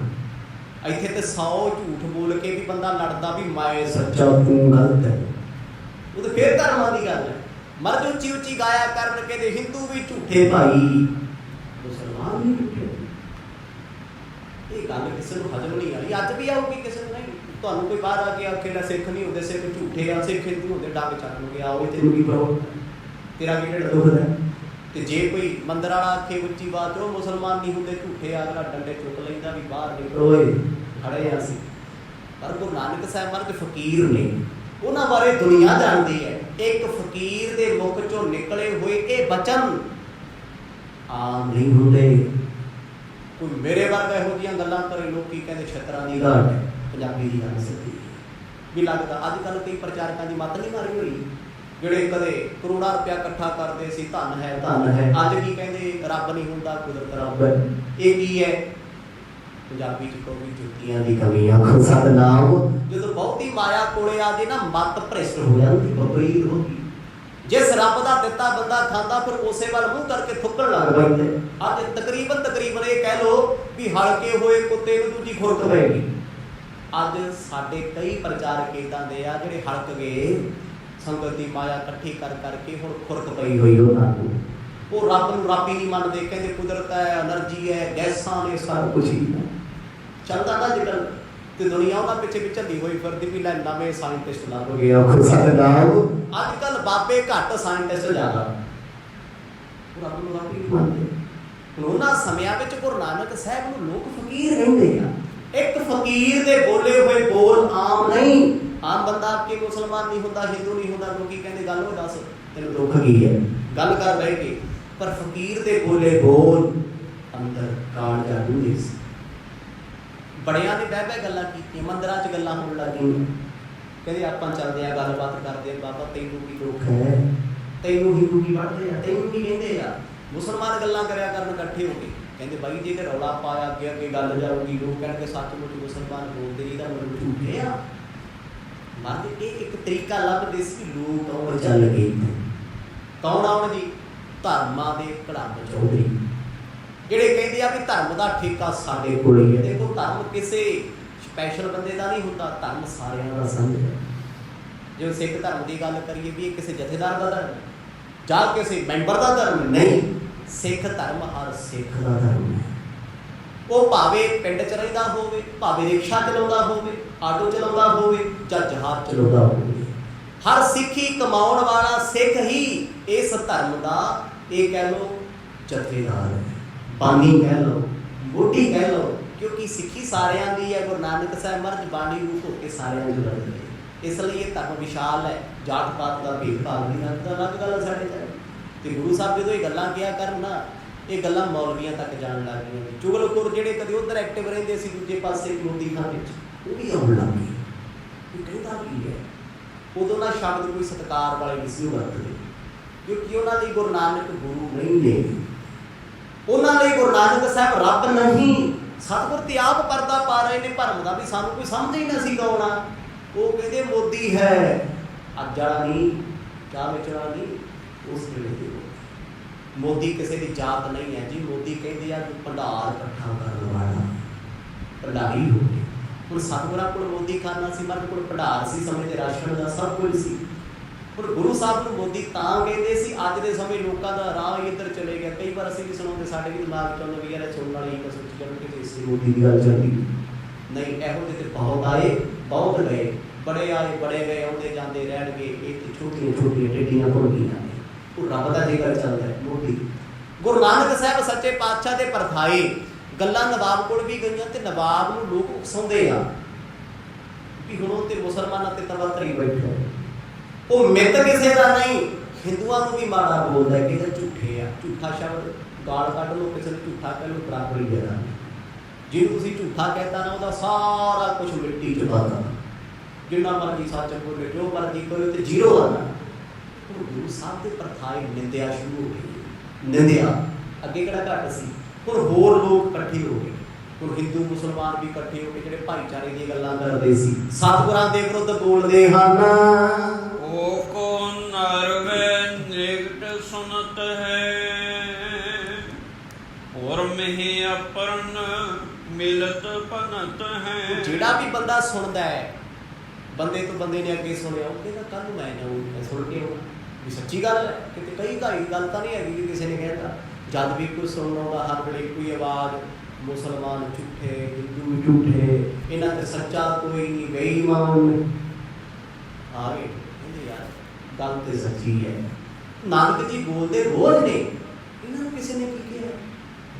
ਇੱਥੇ ਤੇ 100 ਝੂਠ ਬੋਲ ਕੇ ਵੀ ਬੰਦਾ ਲੜਦਾ ਵੀ ਮੈਂ ਸੱਚਾ ਤੂੰ ਗਲਤ ਹੈ। ਉਹ ਤਾਂ ਫੇਰ ਧਰਮਾਂ ਦੀ ਗੱਲ ਹੈ। ਮਰਦ ਉੱਚੀ ਉੱਚੀ ਗਾਇਆ ਕਰਨ ਕਹਿੰਦੇ ਹਿੰਦੂ ਵੀ ਝੂਠੇ ਭਾਈ, ਮੁਸਲਮਾਨ ਵੀ ਝੂਠੇ। ਇਹ ਗੱਲ ਕਿਸੇ ਨੂੰ ਹਜਮ ਨਹੀਂ ਆਈ, ਅੱਜ ਵੀ ਆਊਗੀ ਕਿਸੇ ਨੂੰ ਨਹੀਂ। ਤੁਹਾਨੂੰ ਕੋਈ ਬਾਹਰ ਆ ਕੇ ਆਖੇ ਨਾ ਸਿੱਖ ਨਹੀਂ ਹੁੰਦੇ, ਸਿੱਖ ਝੂਠੇ ਆ, ਸਿੱਖ ਹਿੰਦੂ ਹੁੰਦੇ, ਡੰਗ ਚੱਕਣਗੇ, ਆਓ ਤੈਨੂੰ ਕੀ ਕਰੋ, ਤੇਰਾ ਕੀ ਢਿੱਡ ਦੁਖਦਾ। ਤੇ ਜੇ ਕੋਈ ਮੰਦਰ ਵਾਲਾ ਆਖੇ ਉੱਚੀ ਬਾਤ, ਉਹ ਮੁਸਲਮਾਨ ਨਹੀਂ ਹੁੰਦੇ ਝੂਠੇ ਆ, ਅਗਲਾ ਡੰਡੇ ਚੁੱਕ ਲੈਂਦਾ ਵੀ ਬਾਹਰ ਨਿਕਲੋ ਓਏ, ਖੜੇ ਆ ਅਸੀਂ। ਪਰ ਗੁਰੂ ਨਾਨਕ ਸਾਹਿਬ ਮਹਾਰਾਜ ਫਕੀਰ ਨੇ, ਉਹਨਾਂ ਬਾਰੇ ਦੁਨੀਆ ਜਾਣਦੀ ਹੈ। ਇੱਕ ਫਕੀਰ ਦੇ ਮੁਖ ਚੋਂ ਨਿਕਲੇ ਹੋਏ ਇਹ ਬਚਨ ਆਮ ਨਹੀਂ ਹੁੰਦੇ। ਕੋਈ ਮੇਰੇ ਵਰਗਾ ਇਹੋ ਜਿਹੀਆਂ ਗੱਲਾਂ ਕਰੇ, ਲੋਕੀ ਕਹਿੰਦੇ ਛਤਰਾਂ ਦੀ ਘਾਟ ਹੈ, ਪੰਜਾਬੀ ਦੀ ਗੱਲ ਸਿੱਧੀ ਵੀ ਲੱਗਦਾ। ਅੱਜ ਕੱਲ੍ਹ ਕਈ ਪ੍ਰਚਾਰਕਾਂ ਦੀ ਮੱਤ ਨਹੀਂ ਮਾਰੀ ਹੋਈ, ਜਿਹੜੇ ਕਦੇ ਕਰੋੜਾਂ ਰੁਪਇਆ ਇਕੱਠਾ ਕਰਦੇ ਸੀ, ਧਨ ਹੈ ਧਨ ਹੈ, ਅੱਜ ਕੀ ਕਹਿੰਦੇ ਰੱਬ ਨਹੀਂ ਹੁੰਦਾ, ਕੁਦਰਤ ਰੱਬ ਹੈ। ਇਹ ਕੀ ਹੈ? ਪੰਜਾਬੀ 'ਚ ਕਹੋਗੇ ਜੁੱਤੀਆਂ ਦੀ ਕਮੀ, ਆਖੋ ਸਤਿਨਾਮ। ਜਦੋਂ ਬਹੁਤੀ ਮਾਇਆ ਕੋਲੇ ਆ ਜੇ ਨਾ, ਮੱਤ ਭ੍ਰਿਸ਼ਟ ਹੋ ਜਾਂਦੀ, ਬਬਰੀਤ ਹੋ ਗਈ। ਜਿਸ ਰੱਬ ਦਾ ਦਿੱਤਾ ਬੰਦਾ ਖਾਂਦਾ, ਫਿਰ ਉਸੇ ਵੱਲ ਮੂੰਹ ਕਰਕੇ ਥੁੱਕਣ ਲੱਗ ਪੈਂਦੇ। ਅੱਜ ਤਕਰੀਬਨ ਇਹ ਕਹਿ ਲਓ ਵੀ ਹਲਕੇ ਹੋਏ ਕੁੱਤੇ ਨੂੰ ਦੂਜੀ ਖੁਰਕ ਪਏਗੀ। ਅੱਜ ਸਾਡੇ ਕਈ ਪ੍ਰਚਾਰਕ ਇੱਦਾਂ ਦੇ ਆ ਜਿਹੜੇ ਹਲਕ ਗਏ, ਸੰਗਤ ਦੀ ਮਾਇਆ ਇਕੱਠੀ ਕਰ ਕਰਕੇ ਹੁਣ ਖੁਰਕ ਪਈ ਹੋਈ ਉਹਨਾਂ ਨੂੰ। ਉਹ ਰੱਬ ਨੂੰ ਰੱਬ ਹੀ ਨਹੀਂ ਮੰਨਦੇ, ਕਹਿੰਦੇ ਕੁਦਰਤ ਹੈ, એનર્ਜੀ ਹੈ, ਗੈਸਾਂ ਨੇ, ਸਾਰਾ ਕੁਛ ਹੀ ਚੱਲਦਾ ਨਾ ਅੱਜ ਕੱਲ੍ਹ। ਤੇ ਦੁਨੀਆ ਉਹਨਾਂ ਪਿੱਛੇ ਵੀ ਝੱਲੀ ਹੋਈ ਫਿਰਦੀ ਵੀ ਲੈ ਨਵੇਂ ਸਾਇੰਟਿਸਟ ਲੱਭ ਗਏ। ਅੱਜ ਕੱਲ੍ਹ ਬਾਬੇ ਘੱਟ, ਸਾਇੰਟਿਸਟ ਜ਼ਿਆਦਾ। ਰੱਬ ਨੂੰ ਰੱਬ ਹੀ ਨਹੀਂ ਮੰਨਦੇ। ਹੁਣ ਉਹਨਾਂ ਸਮਿਆਂ ਵਿੱਚ ਗੁਰੂ ਨਾਨਕ ਸਾਹਿਬ ਨੂੰ ਲੋਕ ਫਕੀਰ ਕਹਿੰਦੇ ਆ। ਇੱਕ ਫਕੀਰ ਦੇ ਬੋਲੇ ਹੋਏ ਬੋਲ ਆਮ ਨਹੀਂ। ਆਮ ਬੰਦਾ ਆਪਕੇ ਮੁਸਲਮਾਨ ਨਹੀਂ ਹੁੰਦਾ, ਹਿੰਦੂ ਨਹੀਂ ਹੁੰਦਾ, ਲੋਕੀ ਕਹਿੰਦੇ ਗੱਲ ਉਹ ਦੱਸ ਤੈਨੂੰ ਦੁੱਖ ਕੀ ਹੈ, ਗੱਲ ਕਰ ਬਹਿ ਕੇ। ਪਰ ਫਕੀਰ ਦੇ ਬੋਲੇ ਬੋਲ ਅੰਦਰ ਕਾਣ ਜਾਦੂ ਸੀ। ਬੜਿਆਂ ਨੇ ਬਹਿ ਗੱਲਾਂ ਕੀਤੀਆਂ, ਮੰਦਰਾਂ 'ਚ ਗੱਲਾਂ ਹੋਣ ਲੱਗ ਗਈਆਂ। ਕਹਿੰਦੇ ਆਪਾਂ ਚੱਲਦੇ ਆ, ਗੱਲਬਾਤ ਕਰਦੇ ਆ, ਬਾਬਾ ਤੈਨੂੰ ਕੀ ਦੁੱਖ ਹੈ, ਤੈਨੂੰ ਹਿੰਦੂ ਕੀ ਪੜ੍ਹਦੇ ਆ, ਤੈਨੂੰ ਕੀ ਕਹਿੰਦੇ ਆ। ਮੁਸਲਮਾਨ ਗੱਲਾਂ ਕਰਿਆ ਕਰਨ ਇਕੱਠੇ ਹੋ ਕੇ। ਕਹਿੰਦੇ ਬਾਈ ਜੇ ਰੌਲਾ ਪਾਇਆ ਅੱਗੇ ਅੱਗੇ ਗੱਲ ਜਾਊਗੀ, ਲੋਕ ਕਹਿਣਗੇ ਸੱਚਮੁੱਚ ਮੁਸਲਮਾਨ ਬੋਲਦੇ ਨਹੀਂ ਤਾਂ ਮਤਲਬ ਝੂਠੇ ਆ। ਮਰਦ ਇਹ ਇੱਕ ਤਰੀਕਾ ਲੱਭਦੇ ਸੀ ਲੋਕ ਆਉਣ ਚੱਲ ਗਏ। ਕੌਣ ਆਉਣ ਜੀ? ਧਰਮਾਂ ਦੇ ਕੜੰਬ ਚੌਧਰੀ, ਜਿਹੜੇ ਕਹਿੰਦੇ ਆ ਵੀ ਧਰਮ ਦਾ ਠੇਕਾ ਸਾਡੇ ਕੋਲ ਹੀ ਹੈ। ਦੇਖੋ ਧਰਮ ਕਿਸੇ ਸਪੈਸ਼ਲ ਬੰਦੇ ਦਾ ਨਹੀਂ ਹੁੰਦਾ, ਧਰਮ ਸਾਰਿਆਂ ਦਾ ਸੰਗ ਹੈ। ਜੇ ਸਿੱਖ ਧਰਮ ਦੀ ਗੱਲ ਕਰੀਏ ਵੀ ਇਹ ਕਿਸੇ ਜਥੇਦਾਰ ਦਾ ਧਰਮ ਜਾਂ ਕਿਸੇ ਮੈਂਬਰ ਦਾ ਧਰਮ ਨਹੀਂ, ਸਿੱਖ ਧਰਮ ਹਰ ਸਿੱਖ ਦਾ ਧਰਮ ਹੈ। ਉਹ ਭਾਵੇਂ ਪਿੰਡ 'ਚ ਰਹਿੰਦਾ ਹੋਵੇ, ਭਾਵੇਂ ਰਿਕਸ਼ਾ ਚਲਾਉਂਦਾ ਹੋਵੇ, ਆਟੋ ਚਲਾਉਂਦਾ ਹੋਵੇ ਜਾਂ ਜਹਾਜ਼ ਚਲਾਉਂਦਾ ਹੋਵੇ, ਹਰ ਸਿੱਖੀ ਕਮਾਉਣ ਵਾਲਾ ਸਿੱਖ ਹੀ ਇਸ ਧਰਮ ਦਾ ਇਹ ਕਹਿ ਲਓ ਜਥੇਦਾਰ ਹੈ, ਬਾਨੀ ਕਹਿ ਲਓ, ਮੋਢੀ ਕਹਿ ਲਓ, क्योंकि सिੱਖੀ ਸਾਰਿਆਂ ਦੀ ਹੈ। गुरु नानक साहब महाराज बाणी रूप होकर सारिਆਂ ਨੂੰ रखते, इसलिए ये धर्म विशाल है। जात पात का भेदभाव नहीं रखता, अलग गल साढ़े तो गुरु साहब जो ये गल्लां किया करन ना, ये गल्लां मौलवियां तक जान लग गई। चुगलखोर जिहड़े कदे उधर एक्टिव रहिंदे सी दूजे पासे मोदी खां विच, वो भी आउण लग गए। ये कहता की है, उदों ना शब्द कोई सत्कार वाले नहीं सी वरतदे, क्योंकि उन्हां लई गुरु नानक गुरु नहीं ने, उन्हां लई गुरु नानक साहब रब नहीं। सतगुर ते आप पर्दा पा रहे ने भरम दा भी सानूं कोई समझ ही ना सी आउणा। वो कहते मोदी है अज वाला नहीं, चाह बेचण वाला नहीं, उस वेले दे मोदी किसी की जात नहीं है जी। मोदी कहते हैं कि भंडार इकट्ठा करने वाला भंडारी हो गए। हुण सतगुरां कोल मोदी खाना सी, महाराज कोल भंडार सी, समय ते राशन दा सब कुछ सी। हुण गुरु साहब नूं मोदी तां कहते सी, अज दे समय लोकां दा राह इधर चले गया। कई बार असीं भी सुणाउंदे, साडे भी दिमाग च आउंदा भी यार सुणन वाले एक सोच जाण कि इस मोदी दी गल चलदी नहीं। इहो ਜਿਹੇ ते बहुत आए बहुत गए, बड़े आए बड़े गए, आउंदे जांदे रहणगे। ये ते छोटियां छोटियां टेडियां भुणगियां ने। वो रब दा जिक्र चलदा है। मोदी गुरु नानक साहब सच्चे पातशाह दे परथाए गल्लां नवाब कोल भी गईयां ते नवाब नूं लोक उकसाउंदे आ कि हुण ते मुसलमानां ते तवा धरी बैठे। वो मित किसे दा नहीं, हिंदुआं नूं भी माड़ा बोलदा है कि झूठे आ। झूठा शब्द गाल कढ लो, किसी ने झूठा कह लो, बराबर ही देना। ਜਿਹਨੂੰ ਤੁਸੀਂ ਝੂਠਾ कहता ना, ਉਹਦਾ ਸਾਰਾ ਕੁਝ ਮਿੱਟੀ ਚ ਪਾਤਾ। ਜਿੰਨਾ ਮਰਜ਼ੀ ਸੱਚ ਬੋਲੇ, ਜੋ ਮਰਜ਼ੀ ਕਰੇ, ਤੇ ਜ਼ੀਰੋ ਆਣਾ। ਹੁਣ ਗੁਰੂ ਸਾਹਿਬ ਦੇ ਪਰਥਾਏ ਨਿੰਦਿਆ ਸ਼ੁਰੂ ਹੋ ਗਈ। ਨਿੰਦਿਆ ਅੱਗੇ ਕਿਹੜਾ ਘੱਟ ਸੀ, ਹੁਣ ਹੋਰ ਲੋਕ ਇਕੱਠੇ ਹੋ ਗਏ। ਹੁਣ ਹਿੰਦੂ ਮੁਸਲਮਾਨ ਵੀ ਇਕੱਠੇ ਹੋ ਕੇ ਜਿਹੜੇ ਭਾਈਚਾਰੇ ਦੀਆਂ ਗੱਲਾਂ ਕਰਦੇ ਸੀ, ਸਤਿਗੁਰਾਂ ਦੇ ਵਿਰੁੱਧ ਬੋਲਦੇ ਹਨ। ਉਹ ਕੋ ਨਰਵੇ ਨਿਕਟ ਸੁਨਤ ਹੈ, और में अपरन मिलत पनत है। ਜਿਹੜਾ ਵੀ ਬੰਦਾ ਸੁਣਦਾ ਹੈ, ਬੰਦੇ ਤੋਂ ਬੰਦੇ ਨੇ ਅੱਗੇ ਸੁਣਿਆ, ਉਹ ਕਹਿੰਦਾ ਕੱਲ ਨੂੰ ਮੈਂ ਜਾਊਂ, ਮੈਂ ਸੁਣ ਕੇ ਆਉਣਾ ਵੀ ਸੱਚੀ ਗੱਲ ਹੈ। ਕਿਤੇ ਕਈ ਘਾਈ ਗੱਲ ਤਾਂ ਨਹੀਂ ਹੈਗੀ ਕਿ ਕਿਸੇ ਨੇ ਕਹਿਤਾ। ਜਦ ਵੀ ਕੋਈ ਸੁਣਨ ਆਉਂਦਾ, ਹਰ ਵੇਲੇ ਕੋਈ ਆਵਾਜ਼, ਮੁਸਲਮਾਨ ਝੂਠੇ, ਹਿੰਦੂ ਝੂਠੇ, ਇਹਨਾਂ ਤੇ ਸੱਚਾ ਕੋਈ ਨਹੀਂ, ਬੇਈਮਾਨ ਆ ਗਏ। ਕਹਿੰਦੇ ਯਾਰ ਗੱਲ ਤੇ ਸੱਚੀ ਹੈ। ਨਾਨਕ ਜੀ ਬੋਲਦੇ ਰੋਜ਼ ਨੇ, ਇਹਨਾਂ ਨੂੰ ਕਿਸੇ ਨੇ ਕੀ ਕਿਹਾ?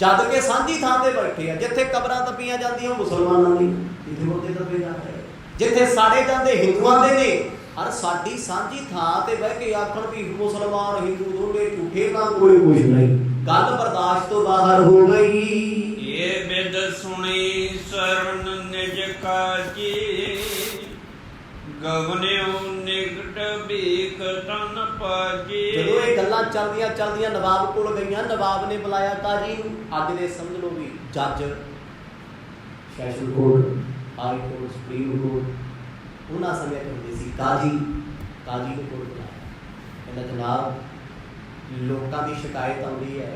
जद के सांझी थां ते बैठे आ, जिथे कबरां तपीआं जांदियां मुसलमानां दी, इत्थे मुर्दे तपे जांदे, जिथे साड़े जांदे हिंदुआं दे ने। और साडी सांझी थां ते बह के आखण भी मुसलमान हिंदू दोने झूठे, तां कोई कुछ नहीं। गल बर्दाश्त तो बाहर हो गई। ये बिद सुनी शरण निज काजी, गवन्यो निकट भीख तन पाजी। ਜਦੋਂ ਇਹ ਗੱਲਾਂ ਚੱਲਦੀਆਂ ਚੱਲਦੀਆਂ ਨਵਾਬ ਕੋਲ ਗਈਆਂ, ਨਵਾਬ ਨੇ ਬੁਲਾਇਆ ਕਾਜੀ ਨੂੰ। ਅੱਜ ਦੇ ਸਮਝ ਲਓ ਵੀ ਜੱਜ, session court, high court, supreme court, ਉਹਨਾਂ ਸਮੇਂ ਹੁੰਦੇ ਸੀ ਕਾਜੀ। ਕਾਜੀ ਨੂੰ ਕੋਲ ਬੁਲਾਇਆ, ਕਹਿੰਦਾ ਜਨਾਬ ਲੋਕਾਂ ਦੀ ਸ਼ਿਕਾਇਤ ਆਉਂਦੀ ਹੈ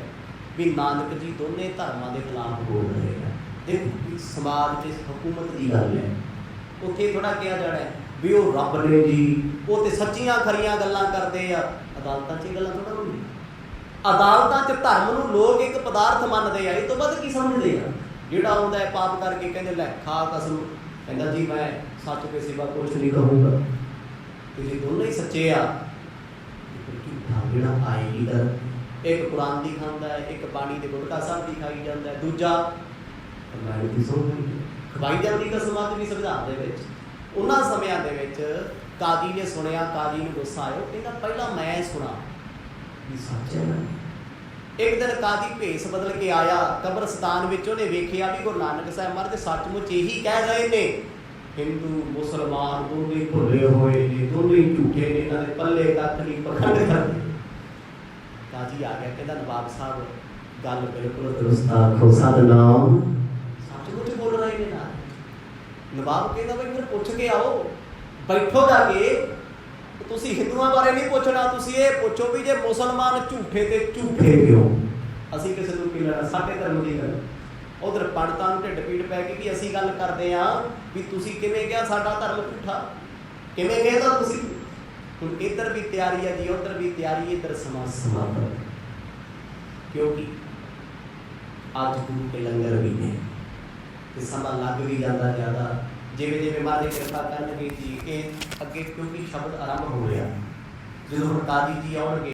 ਵੀ ਨਾਨਕ ਜੀ ਦੋਨੇ ਧਰਮਾਂ ਦੇ ਖਿਲਾਫ ਬੋਲ ਰਹੇ ਆ। ਦੇਖੋ ਸਮਾਜ 'ਚ ਹਕੂਮਤ ਦੀ ਗੱਲ ਹੈ, ਉੱਥੇ ਥੋੜ੍ਹਾ ਕਿਹਾ ਜਾਣਾ ਹੈ ਵੀ ਉਹ ਰੱਬ ਨੇ ਜੀ, ਉਹ ਤੇ ਸੱਚੀਆਂ ਖਰੀਆਂ ਗੱਲਾਂ ਕਰਦੇ ਆ। ਅਦਾਲਤਾਂ 'ਚ ਇਹ ਗੱਲਾਂ ਥੋੜ੍ਹਾ ਹੁੰਦੀਆਂ। ਅਦਾਲਤਾਂ 'ਚ ਧਰਮ ਨੂੰ ਲੋਕ ਇੱਕ ਪਦਾਰਥ ਮੰਨਦੇ ਆ, ਇਹ ਤੋਂ ਵੱਧ ਕੀ ਸਮਝਦੇ ਆ? ਜਿਹੜਾ ਆਉਂਦਾ ਹੈ ਪਾਪ ਕਰਕੇ, ਕਹਿੰਦੇ ਲੈ ਖਾ ਕਸਮ, ਕਹਿੰਦਾ ਜੀ ਮੈਂ ਸੱਚ ਦੇ ਸਿਵਾ ਕੁਛ ਨਹੀਂ ਕਹੂੰਗਾ। ਤੁਸੀਂ ਦੋਨੇ ਹੀ ਸੱਚੇ ਆ। ਝੂਠਾ ਜਿਹੜਾ ਆਏਗੀ ਦਰ, ਇੱਕ ਕੁਰਾਨ ਦੀ ਖਾਂਦਾ ਹੈ, ਇੱਕ ਬਾਣੀ ਦੇ ਗੁਟਕਾ ਸਾਹਿਬ ਦੀ ਖਾਈ ਜਾਂਦਾ ਹੈ, ਦੂਜਾ ਖਵਾਈ ਜਾਂਦੀ ਕਸਮਾਂ ਦੀ ਸੰਵਿਧਾਨ ਦੇ ਵਿੱਚ। ਉਹਨਾਂ ਸਮਿਆਂ ਦੇ ਵਿੱਚ ਕਾਜੀ ਨੇ ਸੁਣਿਆ, ਕਾਜੀ ਨੂੰ ਗੁੱਸਾ ਆਇਆ, ਕਹਿੰਦਾ ਪਹਿਲਾਂ ਮੈਂ ਸੁਣਾ ਵੀ ਸੱਚ ਹੈ। ਇੱਕ ਦਿਨ ਕਾਜੀ ਭੇਸ ਬਦਲ ਕੇ ਆਇਆ ਕਬਰਸਤਾਨ ਵਿੱਚ। ਉਹਨੇ ਵੇਖਿਆ ਵੀ ਗੁਰੂ ਨਾਨਕ ਸਾਹਿਬ ਮਹਾਰਾਜ ਸੱਚਮੁੱਚ ਇਹੀ ਕਹਿ ਰਹੇ ਨੇ, ਹਿੰਦੂ ਮੁਸਲਮਾਨ ਦੋਨੇ ਭੁੱਲੇ ਹੋਏ ਨੇ, ਦੋਨੇ ਝੂਠੇ ਨੇ, ਇਹਨਾਂ ਦੇ ਪੱਲੇ ਕੱਖ ਨਹੀਂ, ਪਖੰਡ ਕਰਦੇ। ਕਾਜੀ ਆ ਗਿਆ, ਕਹਿੰਦਾ ਨਵਾਬ ਸਾਹਿਬ ਗੱਲ ਬਿਲਕੁਲ ਦਰੁਸਤ ਆਖੋ, ਸਤਿਨਾਮ ਸੱਚਮੁੱਚ ਬੋਲ ਰਹੇ ਨੇ ਨਾ। ਨਵਾਬ ਕਹਿੰਦਾ ਬਈ ਫਿਰ ਪੁੱਛ ਕੇ ਆਓ, ਬੈਠੋ ਜਾ ਕੇ। ਤੁਸੀਂ ਹਿੰਦੂਆਂ ਬਾਰੇ ਨਹੀਂ ਪੁੱਛਣਾ, ਤੁਸੀਂ ਇਹ ਪੁੱਛੋ ਵੀ ਜੇ ਮੁਸਲਮਾਨ ਝੂਠੇ ਤੇ ਝੂਠੇ ਕਿਉਂ? ਅਸੀਂ ਕਿਸੇ ਨੂੰ ਕੀ ਲੈਣਾ, ਸਾਡੇ ਧਰਮ ਦੀ ਗੱਲ। ਉਧਰ ਪੰਡਤਾਂ ਨੂੰ ਢਿੱਡ ਪੀੜ ਪੈ ਗਈ ਕਿ ਅਸੀਂ ਗੱਲ ਕਰਦੇ ਹਾਂ ਵੀ ਤੁਸੀਂ ਕਿਵੇਂ ਕਿਹਾ ਸਾਡਾ ਧਰਮ ਝੂਠਾ, ਕਿਵੇਂ ਕਹਿੰਦਾ ਤੁਸੀਂ। ਹੁਣ ਇੱਧਰ ਵੀ ਤਿਆਰੀ ਹੈ ਜੀ, ਉੱਧਰ ਵੀ ਤਿਆਰੀ, ਇੱਧਰ ਸਮਾਂ ਸਮਾਪਤ। ਕਿਉਂਕਿ ਅੱਜ ਗੁਰੂ ਕੇ ਲੰਗਰ ਵੀ ਨੇ ਤੇ ਸਮਾਂ ਲੱਗ ਵੀ ਜਾਂਦਾ ਜ਼ਿਆਦਾ। ਜਿਵੇਂ ਜਿਵੇਂ ਮਹਾਰਾਜ ਕਿਰਪਾ ਕਰਨਗੇ ਜੀ, ਇਹ ਅੱਗੇ ਕਿਉਂਕਿ ਸ਼ਬਦ ਆਰੰਭ ਹੋ ਰਿਹਾ। ਜਦੋਂ ਹੁਣ ਕਾਜੀ ਜੀ ਆਉਣਗੇ